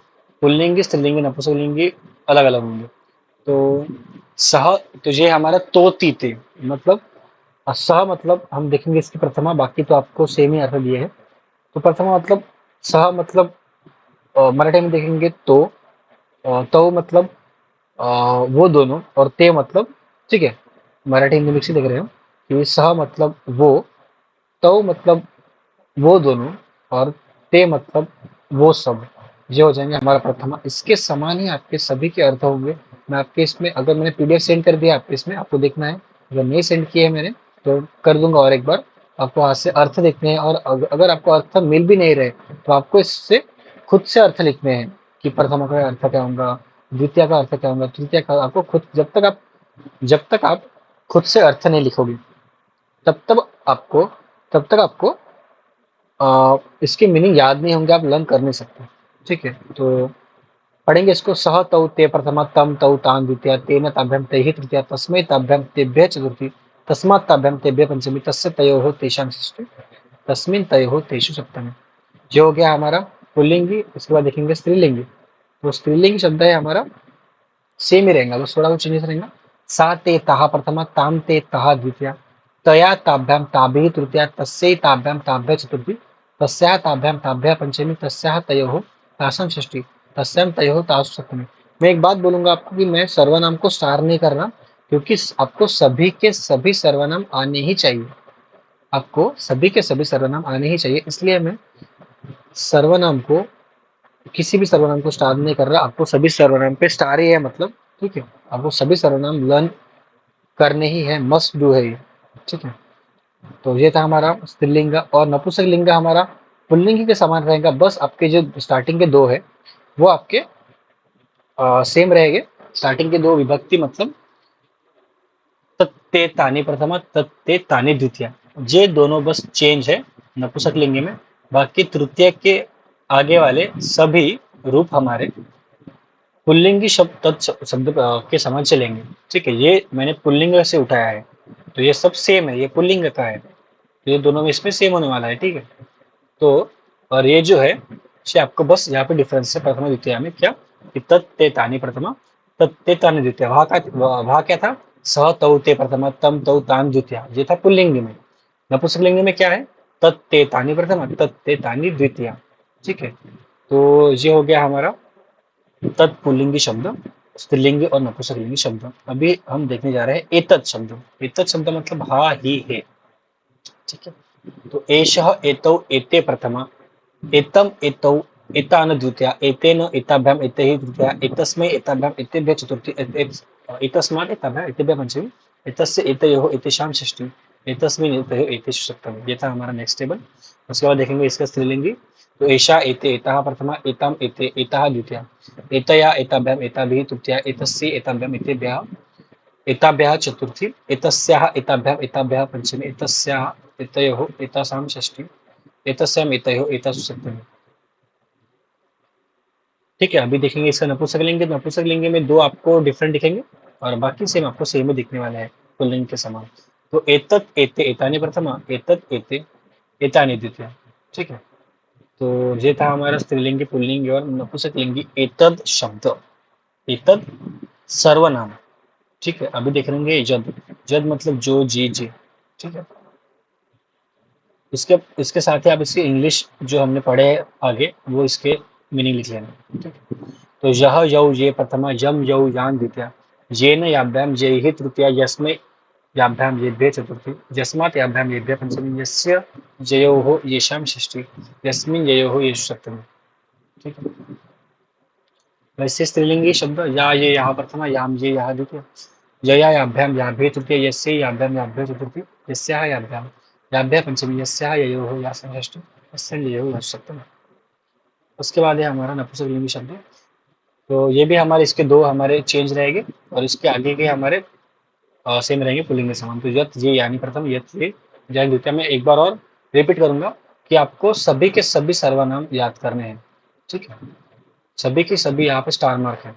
पुल्लिंगी, स्त्रीलिंगी, नपुंसकलिंगी अलग अलग होंगे। तो सह, तो ये हमारा तो तीते मतलब सह मतलब हम देखेंगे इसकी प्रथमा, बाकी तो आपको सेम ही अर्थ दिए है। तो प्रथमा मतलब सह मतलब मराठी में देखेंगे तो मतलब अ, वो दोनों, और ते मतलब, ठीक है, मराठी हिंदी मिक्स ही देख रहे हो कि सह मतलब वो, तो मतलब वो दोनों, और ते मतलब वो सब। ये हो जाएंगे हमारा प्रथमा। इसके समान ही आपके सभी के अर्थ होंगे। मैं आपके इसमें, अगर मैंने पीडीएफ सेंड कर दिया आपके इसमें, आपको देखना है, अगर नहीं सेंड किए है मैंने तो कर दूंगा और एक बार। आपको हाथ से अर्थ देखने हैं, और अगर आपको अर्थ मिल भी नहीं रहे तो आपको इससे खुद से अर्थ लिखने हैं कि प्रथमा का अर्थ क्या होगा, द्वितीय का अर्थ क्या होगा, तृतीय का। आपको खुद, जब तक आप खुद से अर्थ नहीं लिखोगे तब तक आपको तब तक आपको इसकी मीनिंग याद नहीं होंगे, आप लर्न कर नहीं सकते। ठीक है, तो पढ़ेंगे इसको। सह तौ ते प्रथमा, तम तौ तान द्वितीया, तेन ताभ्याम ते ही तृतीया, तस्मै ताभ्याम तेभ्यः चतुर्थी, तस्मात् ताभ्याम तेभ्यः पंचमी, तस्य तयोः तेषां षष्ठी, तस्मिन् तयोः तेषु सप्तमी। ये हो गया हमारा पुल्लिंगी। इसके बाद देखेंगे स्त्रीलिंगी। तो स्त्रीलिंगी शब्द है हमारा सेम ही रहेगा, बस थोड़ा कुछ चेंजेस रहेगा। सा ते ताः प्रथमा, ताम ते ताः द्वितीया, तया ताभ्यां ताभिः तृतीया, तस्यै ताभ्यां ताभ्यः चतुर्थी, तस्याः ताभ्यां ताभ्यः पंचमी, तस्याः तयोः तासां षष्ठी, तस्यां तयोः तासु सप्तमी। मैं एक बात बोलूंगा आपको कि मैं सर्वनाम को स्टार नहीं कर रहा, क्योंकि आपको सभी के सभी सर्वनाम आने ही चाहिए। आपको सभी के सभी सर्वनाम आने ही चाहिए, इसलिए मैं सर्वनाम को, किसी भी सर्वनाम को स्टार नहीं कर रहा। आपको सभी सर्वनाम पे स्टार ही है मतलब, ठीक है। आपको सभी सर्वनाम लर्न करने ही है, मस्ट डू है ये, ठीक है। तो ये था हमारा स्त्रीलिंग। और नपुंसक लिंग हमारा पुल्लिंग के समान रहेगा, बस आपके जो स्टार्टिंग के दो है वो आपके सेम रहेंगे। स्टार्टिंग के दो विभक्ति मतलब तत्ते तानी प्रथमा, तत्ते तानी द्वितीया, ये दोनों बस चेंज है नपुंसक लिंग में। बाकी तृतीय के आगे वाले सभी रूप हमारे पुल्लिंगी शब्द शब्द के समान चलेंगे। ठीक है, ये मैंने पुल्लिंग से उठाया है, तो ये सब सेम है, ये पुल्लिंग का है, तो ये दोनों में इसमें सेम होने वाला है। ठीक है, तो और ये जो है ये आपको बस यहाँ पे डिफरेंस है प्रथमा द्वितीय में क्या, कि तत्ते तानी प्रथमा, तत्ते तानी द्वितीय। वहाँ क्या था, स तौ ते प्रथमा, तम तौ तान द्वितीय, ये था पुल्लिंग में। नपुंसकलिंग में क्या है, तत्ते तानी प्रथमा, तत्ते तानी द्वितीय। ठीक है, तो ये हो गया हमारा तत्पुल्लिंगी शब्द, स्त्रीलिंगी और नपुंसकलिंगी शब्द। अभी हम देखने जा रहे हैं एतत् शब्द। एतत् शब्द मतलब हा ही है। ठीक है, तो एषः एतौ एते प्रथमा, एतम एतौ एतान द्वितीया, एतेन एताभ्याम एतैः तृतीया, एतस्मै एताभ्याम एतेभ्यः चतुर्थी, एतस्मात् एताभ्याम एतेभ्यः पंचमी, एतस्य एतयोः एतेषां षष्ठी, एतस्मिन् एतयोः एतेषु सप्तमी। ये था हमारा नेक्स्ट टेबल। उसके बाद देखेंगे इसका स्त्रीलिंगी। तो एषा एते एताः प्रथमा, एताम एते एताः द्वितीया, एतया एताभ्याम एताभिः तृतीया, एतस्य एताभ्याम एतेभ्यः एताभ्यः चतुर्थी, एतस्याः एताभ्याम एताभ्यः पंचमी, एतस्याः एतयोः एतासां षष्ठी, एतस्याम एतयोः एतासु सप्तमी। ठीक है, अभी देखेंगे इसका नपुंसकलिंग। नपुंसकलिंग में दो आपको डिफरेंट दिखेंगे और बाकी सेम आपको सेम ही दिखने वाला है, पुल्लिंग के समान। तो एतत् एते एतानि प्रथमा, एतत् एते एतानि द्वितीया। ठीक है, तो ये था हमारा स्त्रीलिंगी, पुल्लिंगी और नपुंसकलिंगी एतद शब्द। एतद सर्वनाम। ठीक है, अभी देख लेंगे जद। जद मतलब जो, जी जी। ठीक है, इसके इसके साथ ही आप इसकी इंग्लिश जो हमने पढ़े हैं आगे, वो इसके मीनिंग लिख लेना। ठीक है, तो यह यौ ये प्रथमा, यम यौ यान द्वितीया, येन याभ्याम जैहि तृतीया, यस्मै याभ्याम येभ्यः चतुर्थी, यस्मात् याभ्याम येभ्यः पंचमी, यस्य जयोः येषां षष्ठी, यस्मिन् जयोः येषु सप्तमी। ठीक है, वैसे स्त्रीलिंगी शब्द या ये यहाँ प्रथमा, याम ये यहाँ द्वितीय, यया याभ्याम याभ्ये तृतीय, यस्य याभ्याम याभ्यो चतुर्थी, यस्याः याभ्याम याभ्यः पंचमी, यस्याः ययोः यासां षष्ठी, यस्य ययोः यासु सप्तमी। उसके बाद है हमारा नपुंसकलिंगी शब्द। तो ये भी हमारे इसके दो हमारे चेंज रहेंगे, और इसके आगे के हमारे सेम रहेंगे पुल्लिंग के समान। तो यत ये यानी प्रथम, यत ये यानी द्वितीय। में एक बार और रिपीट करूंगा कि आपको सभी के सभी सर्वनाम याद करने हैं। ठीक है, सभी के सभी यहाँ पे स्टार मार्क है,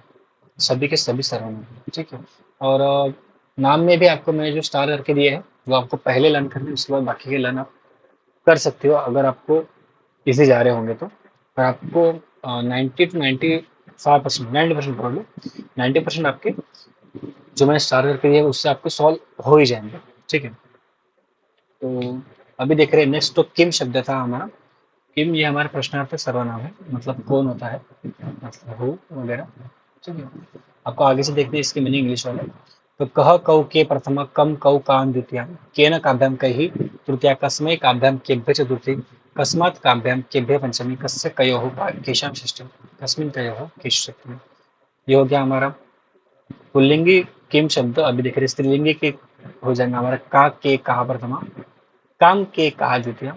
सभी के सभी सर्वनाम। ठीक है, और नाम में भी आपको मैंने जो स्टार करके दिए हैं वो आपको पहले लर्न करनी है, उसके बाद बाकी के लर्न आप कर सकते हो अगर आपको इजी जा रहे होंगे तो। पर आपको 90 to 95% 90% बोल लो, 90% आपके जो मैंने स्टार्ट करके दिया उससे आपके सॉल्व हो ही जाएंगे। ठीक है, तो अभी देख रहे हैं नेक्स्ट तो किम शब्द था हमारा। किम ये हमारा प्रश्नार्थ सर्वनाम है, मतलब कौन होता है, मतलब हु वगैरह। ठीक है, आपको आगे से देखते हैं इसकी मीनिंग इंग्लिश वाले। तो कह कौ के प्रथमा कम कौ कान द्वितीया केन काभ्याम कैहि तृतीया कस्मै काभ्याम केभ्य चतुर्थी कस्मात् काभ्याम केभ्य पंचमी कस्य कयोः केशाम षष्ठी कस्मिन् कयोः केश सप्तमी। ये हो गया हमारा पुल्लिंगी किम शब्द। अभी देख रहे हैं स्त्रीलिंगी के हो जाएगा हमारा का के कहा प्रथमा काम के कहा द्वितीय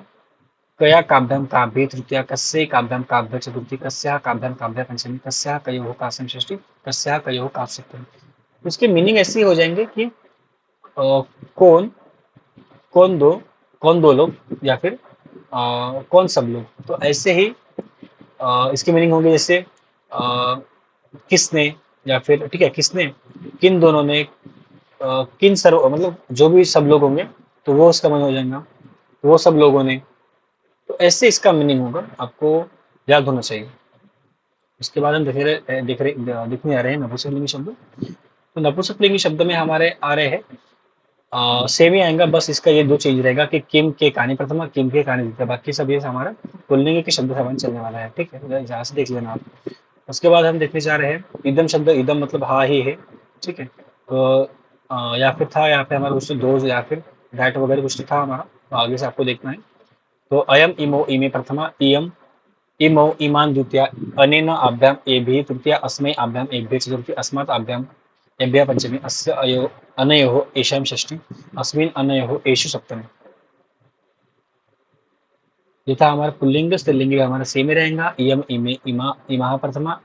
कया काभ्याम काभ्ये तृतीया कस्यै काभ्याम काभ्य चतुर्थी कस्याः काभ्याम काभ्य पंचमी कस्याः कयोः कासम षष्ठी कस्याः कयोः का सप्तमी। उसके मीनिंग ऐसे हो जाएंगे कि कौन कौन दो कौन दो लोग या फिर कौन सब लोग। तो ऐसे ही इसकी मीनिंग होगी जैसे किसने, या फिर ठीक है किसने, किन दोनों ने, किन सर्व मतलब जो भी सब लोग होंगे तो वो उसका मीनिंग हो जाएगा, वो सब लोगों ने। तो ऐसे इसका मीनिंग होगा, आपको याद होना चाहिए। उसके बाद हम देखने आ रहे हैं नपुंसकलिंगी शब्द। तो नपुंसकलिंगी शब्द में हमारे आ रहे हैं सेम ही आएगा, बस इसका ये दो चीज रहेगा कि किम के कहानी प्रथमा किम के कहानी द्वितीय, बाकी सब ये हमारा पुल्लिंग के शब्द समान चलने वाला है। ठीक है, यहाँ से देख लेना आप। उसके बाद हम देखने जा रहे हैं इदम शब्द। इदम मतलब हाँ ही है। ठीक है, तो या फिर था यहाँ पे हमारा कुछ दोज या फिर दैट वगैरह कुछ था हमारा, तो आगे से आपको देखना है। तो अयम इमो इमे प्रथमा इयम इमौ इमान् द्वितीया अनेन आभ्याम एभिः तृतीया अस्मै आभ्याम एभ्यः चतुर्थी अस्मात् आभ्याम एभ्यः पंचमी अस्य अनयोः एषां षष्ठी अस्मिन् अनयोः एषु सप्तमी। ये था हमारा पुल्लिंग। स्त्रीलिंग हमारा सेम ही रहेगा, इयम इमे इमा इमाः प्रथमा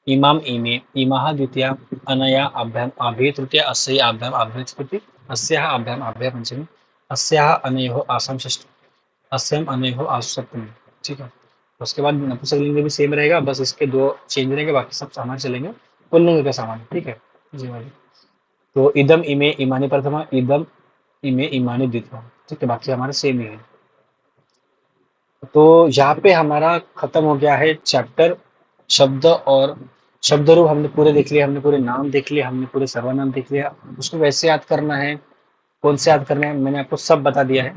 इमाम इमे इमाः द्वितीया अनया आभ्याम आभ्ये तृतीया अस्यै आभ्याम आभ्ये चतुर्थी अस्याः आभ्याम आभ्यः पंचमी अस्याः अनयोः आसां षष्ठी अस्याम अनयोः आसु सप्तमी। ठीक है, उसके बाद नपुंसकलिंग भी सेम रहेगा, बस इसके दो चेंज रहेंगे, बाकी सब सामान चलेंगे पुल्लिंग के सामान। ठीक है जी भाई। तो इदम इमे इमानी प्रथमा इदम इमे इमानी द्वितीय। ठीक है, बाकी हमारा सेम ही है। तो यहाँ पे हमारा खत्म हो गया है चैप्टर शब्द और शब्द रूप। हमने पूरे देख लिया, हमने पूरे नाम देख लिया, हमने पूरे सर्वनाम देख लिया। उसको वैसे याद करना है, कौन से याद करना है, मैंने आपको सब बता दिया है।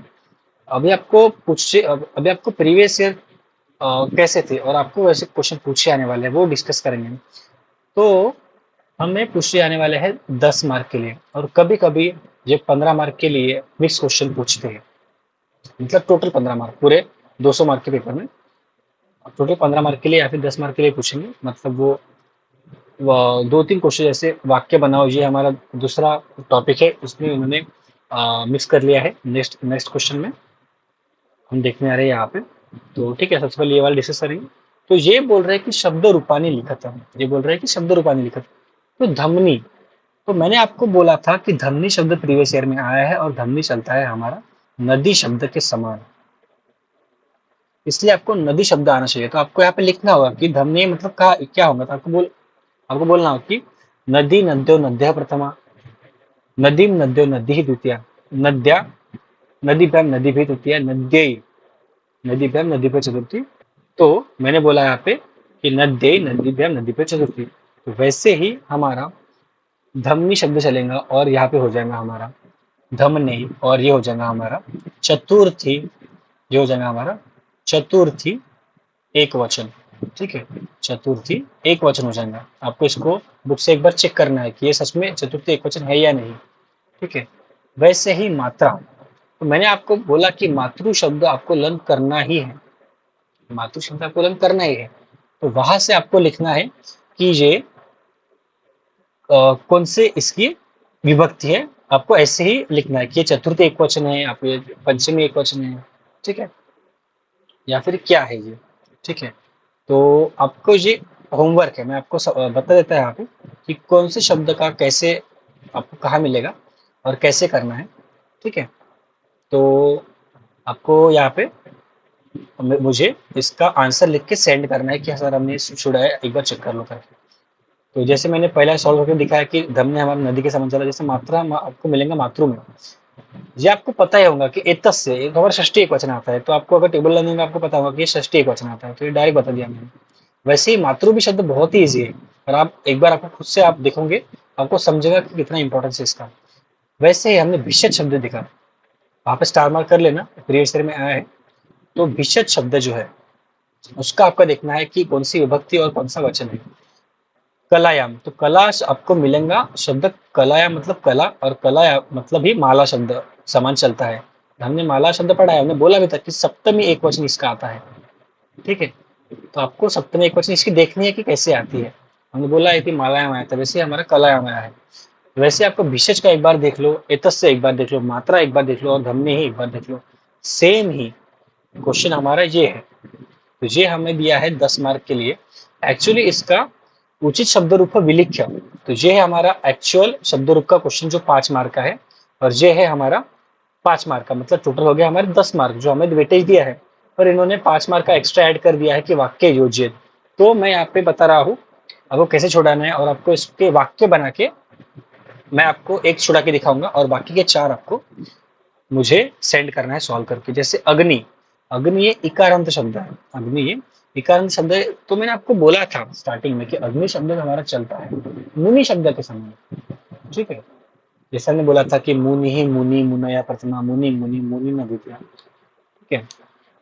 अभी आपको प्रीवियस ईयर कैसे थे और आपको वैसे क्वेश्चन पूछे आने वाले हैं वो डिस्कस करेंगे। तो हमें पूछे आने वाले हैं 10 मार्क के लिए, और कभी कभी ये 15 मार्क के लिए मिक्स क्वेश्चन पूछते हैं। मतलब टोटल 15 मार्क पूरे 200 मार्क के पेपर में टोटल 15 मार्क के लिए या फिर 10 मार्क के लिए पूछेंगे। मतलब वो 2-3 क्वेश्चन जैसे वाक्य बनाओ, ये हमारा दूसरा टॉपिक है, उसमें उन्होंने मिक्स कर लिया है। नेक्स्ट नेक्स्ट क्वेश्चन में हम देखने आ रहे हैं यहाँ पे। तो ठीक है, सबसे पहले ये वाला डिस्कस करेंगे। तो ये बोल रहे हैं कि शब्द रूपानी लिखत है, ये बोल रहे हैं कि शब्द रूपानी लिखत। तो धमनी, तो मैंने आपको बोला था कि धमनी शब्द प्रीवियस ईयर में आया है, और धमनी चलता है हमारा नदी शब्द के समान, इसलिए आपको नदी शब्द आना चाहिए। तो आपको यहाँ पे लिखना होगा कि धमनी मतलब क्या होगा। तो आपको बोलना होगा कि नदी नद्यो नद्य प्रथमा नदीम नद्यो नदी द्वितीया नद्या नदीभ्याम नदीभि तृतीया नद्यै नदीभ्याम नदीभ्य चतुर्थी। तो मैंने बोला यहाँ पे कि नद्यै नदीभ्याम नदीभ्य चतुर्थी। तो वैसे ही हमारा धमनी शब्द चलेगा, और यहाँ पे हो जाएगा हमारा धमनी, और ये हो जाएगा हमारा चतुर्थी, ये हो जाएगा हमारा चतुर्थी एक वचन। ठीक है, चतुर्थी एक वचन हो जाएगा। आपको इसको बुक से एक बार चेक करना है कि ये सच में चतुर्थी एक वचन है या नहीं। ठीक है, वैसे ही मात्रा, तो मैंने आपको बोला कि मातृ शब्द आपको लर्न करना ही है, मातृ शब्द आपको लर्न करना ही है। तो वहां से आपको लिखना है कि ये कौन से इसकी विभक्ति है। आपको ऐसे ही लिखना है कि ये चतुर्थी एक वचन है, आप ये पंचमी एक वचन है। ठीक है, या फिर क्या है ये। ठीक है, तो आपको ये होमवर्क है, मैं आपको बता देता है यहाँ पे कि कौन से शब्द का कैसे आपको कहाँ मिलेगा और कैसे करना है। ठीक है, तो आपको यहाँ पे मुझे इसका आंसर लिख के सेंड करना है कि सर हमने छुड़ा है, एक बार चेक कर लो करके। तो जैसे मैंने पहला सॉल्व करके दिखाया कि धमनी हमारी नदी के समान चला, जैसे मात्रा आपको मिलेगा मातृ में। ये आपको पता ही होगा कि एतस्य एक हमारा षष्ठी एकवचन आता है, तो आपको अगर टेबल लर्निंग में आपको पता होगा कि ये षष्ठी एकवचन आता है, तो ये डायरेक्ट बता दिया मैंने। वैसे ही मातृ भी शब्द बहुत ही ईजी है, और आप एक बार आपको खुद से आप देखोगे, आपको समझेगा कि कितना इंपॉर्टेंस है इसका। वैसे ही हमने भिषज शब्द देखा, वहां पे स्टार मार्क कर लेना, प्रीवियस ईयर में आया है। तो भिषज शब्द जो है उसका आपका देखना है कि कौन सी विभक्ति और कौन सा वचन है। कलायाम, तो कला आपको मिलेगा शब्द कलायाम मतलब कला, और कला मतलब ही माला शब्द समान चलता है। हमने माला शब्द पढ़ा है, हमने बोला भी था कि सप्तमी एक वचन इसका आता है, ठीक है। तो आपको सप्तमी एक वचन इसकी देखनी है कि कैसे आती है। हमने बोला है कि मालायाम आया था, वैसे हमारा कलायाम आया है। वैसे आपको विशेष का एक बार देख लो, एतस्य एक बार देख लो, मात्रा एक बार देख लो, और धमनी ही एक बार देख लो। सेम ही क्वेश्चन हमारा ये है, तो ये हमें दिया है 10 मार्क के लिए। एक्चुअली इसका उचित शब्द रूप है विलिख्य, तो ये है हमारा एक्चुअल शब्द रूप का क्वेश्चन जो 5 मार्क का है, और ये है हमारा 5 मार्क का, मतलब टोटल हो गया हमारे 10 मार्क जो हमें वेटेज दिया है, और इन्होंने 5 मार्क का एक्स्ट्रा ऐड कर दिया है कि वाक्य योज्य। तो मैं यहाँ पे बता रहा हूँ आपको कैसे छुड़ाना है, और आपको इसके वाक्य बना के मैं आपको एक छुड़ा के दिखाऊंगा, और बाकी के 4 आपको मुझे सेंड करना है सॉल्व करके। जैसे अग्नि, अग्नि ये इकारांत शब्द है, अग्नि ये इकारांत शब्द है। तो मैंने आपको बोला था स्टार्टिंग में कि अग्नि शब्द हमारा चलता है मुनि शब्द के समय, ठीक है। जैसा मैंने बोला था कि मुनि ही मुनि मुनया प्रथमा, मुनि मुनि मुनि न द्वितीया, ठीक है।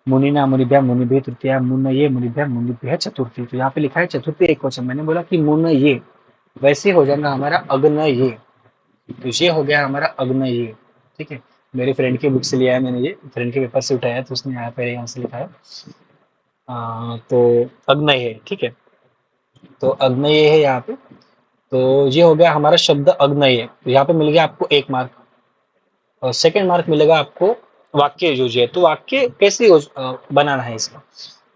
मुनि ना मुनिभ्या मुनिभ्य तृतीया, मुन ये मुनिभ्या मुनिभ्य चतुर्थी। तो यहाँ पे लिखा है चतुर्थी एक क्वेश्चन, मैंने बोला कि मुन ये, वैसे हो जाएगा हमारा अग्न ये। तो ये हो गया हमारा अग्न ये, ठीक है। मेरे फ्रेंड के बुक से लिया है मैंने, ये फ्रेंड के पेपर से उठाया, तो उसने यहाँ पहले यहाँ से लिखा है। तो अग्नय है, ठीक है। तो अग्नय है यहाँ पे। तो ये हो गया हमारा शब्द अग्नय। तो यहाँ पे मिल गया आपको 1 मार्क, और सेकेंड मार्क मिलेगा आपको वाक्य योज्य। तो वाक्य कैसे बनाना है इसका,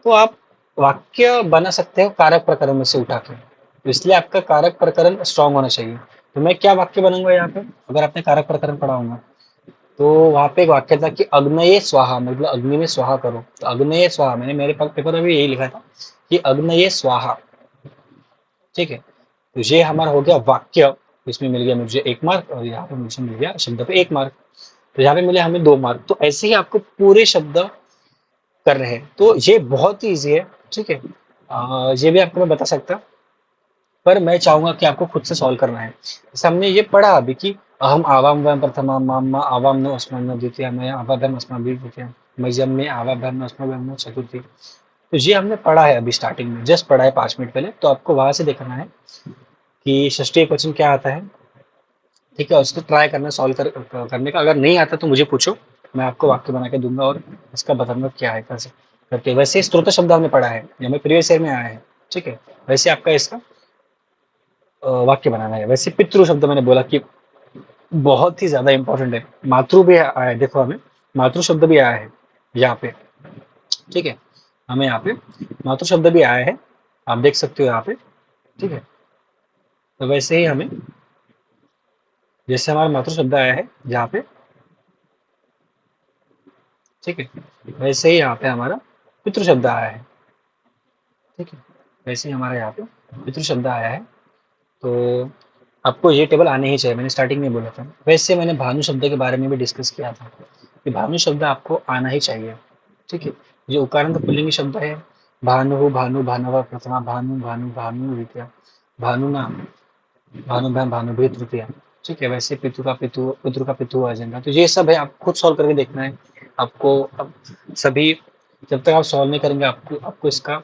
तो आप वाक्य बना सकते हो कारक प्रकरण में से उठा के, तो इसलिए आपका कारक प्रकरण स्ट्रांग होना चाहिए। तो मैं क्या वाक्य बनाऊंगा यहाँ पे, अगर आपने कारक प्रकरण पढ़ा होगा, तो वहां पे एक वाक्य था कि अग्नये स्वाहा, मतलब अग्नि में स्वाहा करो। तो अग्नये स्वाहा, मैंने मेरे पेपर में भी यही लिखा था कि अग्नये स्वाहा, ठीक है। तो ये हमारा हो गया वाक्य, इसमें मिल गया मुझे 1 मार्क, और यहाँ पे मुझे मिल गया शब्द पे 1 मार्क। तो यहाँ पे मिले हमें 2 मार्क। तो ऐसे ही आपको पूरे शब्द कर रहे हैं, तो ये बहुत ही ईजी है, ठीक है। ये भी आपको मैं बता सकता, पर मैं चाहूंगा कि आपको खुद से सॉल्व करना है। जैसे हमने ये पढ़ा अभी कि अहम आवाम वयम प्रथमा माम आवाम नो अस्मन् न द्वितीया, मैं आवाभ्याम अस्माभिः तृतीया, मह्यम में आवाभ्याम अस्मभ्याम न चतुर्थी। तो ये हमने पढ़ा है अभी स्टार्टिंग में, जस्ट पढ़ा है 5 मिनट पहले। तो आपको वहां से देखना है कि षष्ठी क्वेश्चन क्या आता है, ठीक है। उसको ट्राई करना करने का। अगर नहीं आता तो मुझे पूछो, मैं आपको वाक्य बना के दूंगा, और इसका बताऊंगा क्या है कैसे करके। वैसे स्त्रोत शब्द हमने पढ़ा है, हमें प्रीवियस ईयर में आया है, ठीक है। वैसे आपका इसका वाक्य बनाना है। वैसे पितृ शब्द मैंने बोला कि बहुत ही ज्यादा इंपॉर्टेंट है। मातृ भी आया है, देखो हमें मातृ शब्द भी आया है यहाँ पे, ठीक है। हमें यहाँ पे मातृ शब्द भी आया है, आप देख सकते हो यहाँ पे, ठीक है। तो वैसे ही हमें, जैसे हमारा मातृ शब्द आया है यहाँ पे, ठीक है, वैसे ही यहाँ पे हमारा पितृ शब्द आया है, ठीक है। वैसे ही हमारा यहाँ पे पितृ शब्द आया है। तो आपको ये टेबल आने ही चाहिए, मैंने स्टार्टिंग में बोला था। वैसे मैंने भानु शब्द के बारे में भी डिस्कस किया था कि भानु शब्द आपको आना ही चाहिए, ठीक है। ये उकारांत पुल्लिंग शब्द है। भानु भानु भानव प्रथमा, भानु भानु भानु द्वितीया, भानु नाम भानुभ्याम भानुभ्य तृतीया, ठीक है। वैसे पितु का पितु आ जाएगा। तो ये सब है, आप खुद सॉल्व करके देखना है आपको। अब सभी, जब तक आप सॉल्व नहीं करेंगे आपको आपको इसका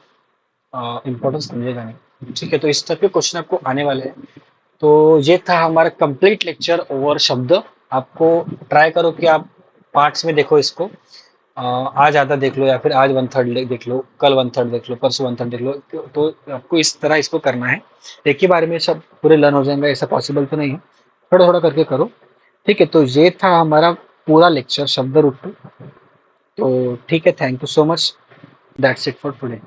इम्पोर्टेंस समझेगा नहीं, ठीक है। तो इस तरह के क्वेश्चन आपको आने वाले हैं। तो ये था हमारा कंप्लीट लेक्चर ओवर शब्द। आपको ट्राई करो कि आप पार्ट्स में देखो इसको, आज आधा देख लो, या फिर आज 1/3 देख लो, कल 1/3 देख लो, परसों 1/3 देख लो। तो आपको इस तरह इसको करना है। एक ही बारे में सब पूरे लर्न हो जाएंगे ऐसा पॉसिबल तो नहीं है, थोड़ा थोड़ा करके करो, ठीक है। तो ये था हमारा पूरा लेक्चर शब्द रूप। तो ठीक है, thank you so much, that's it for today.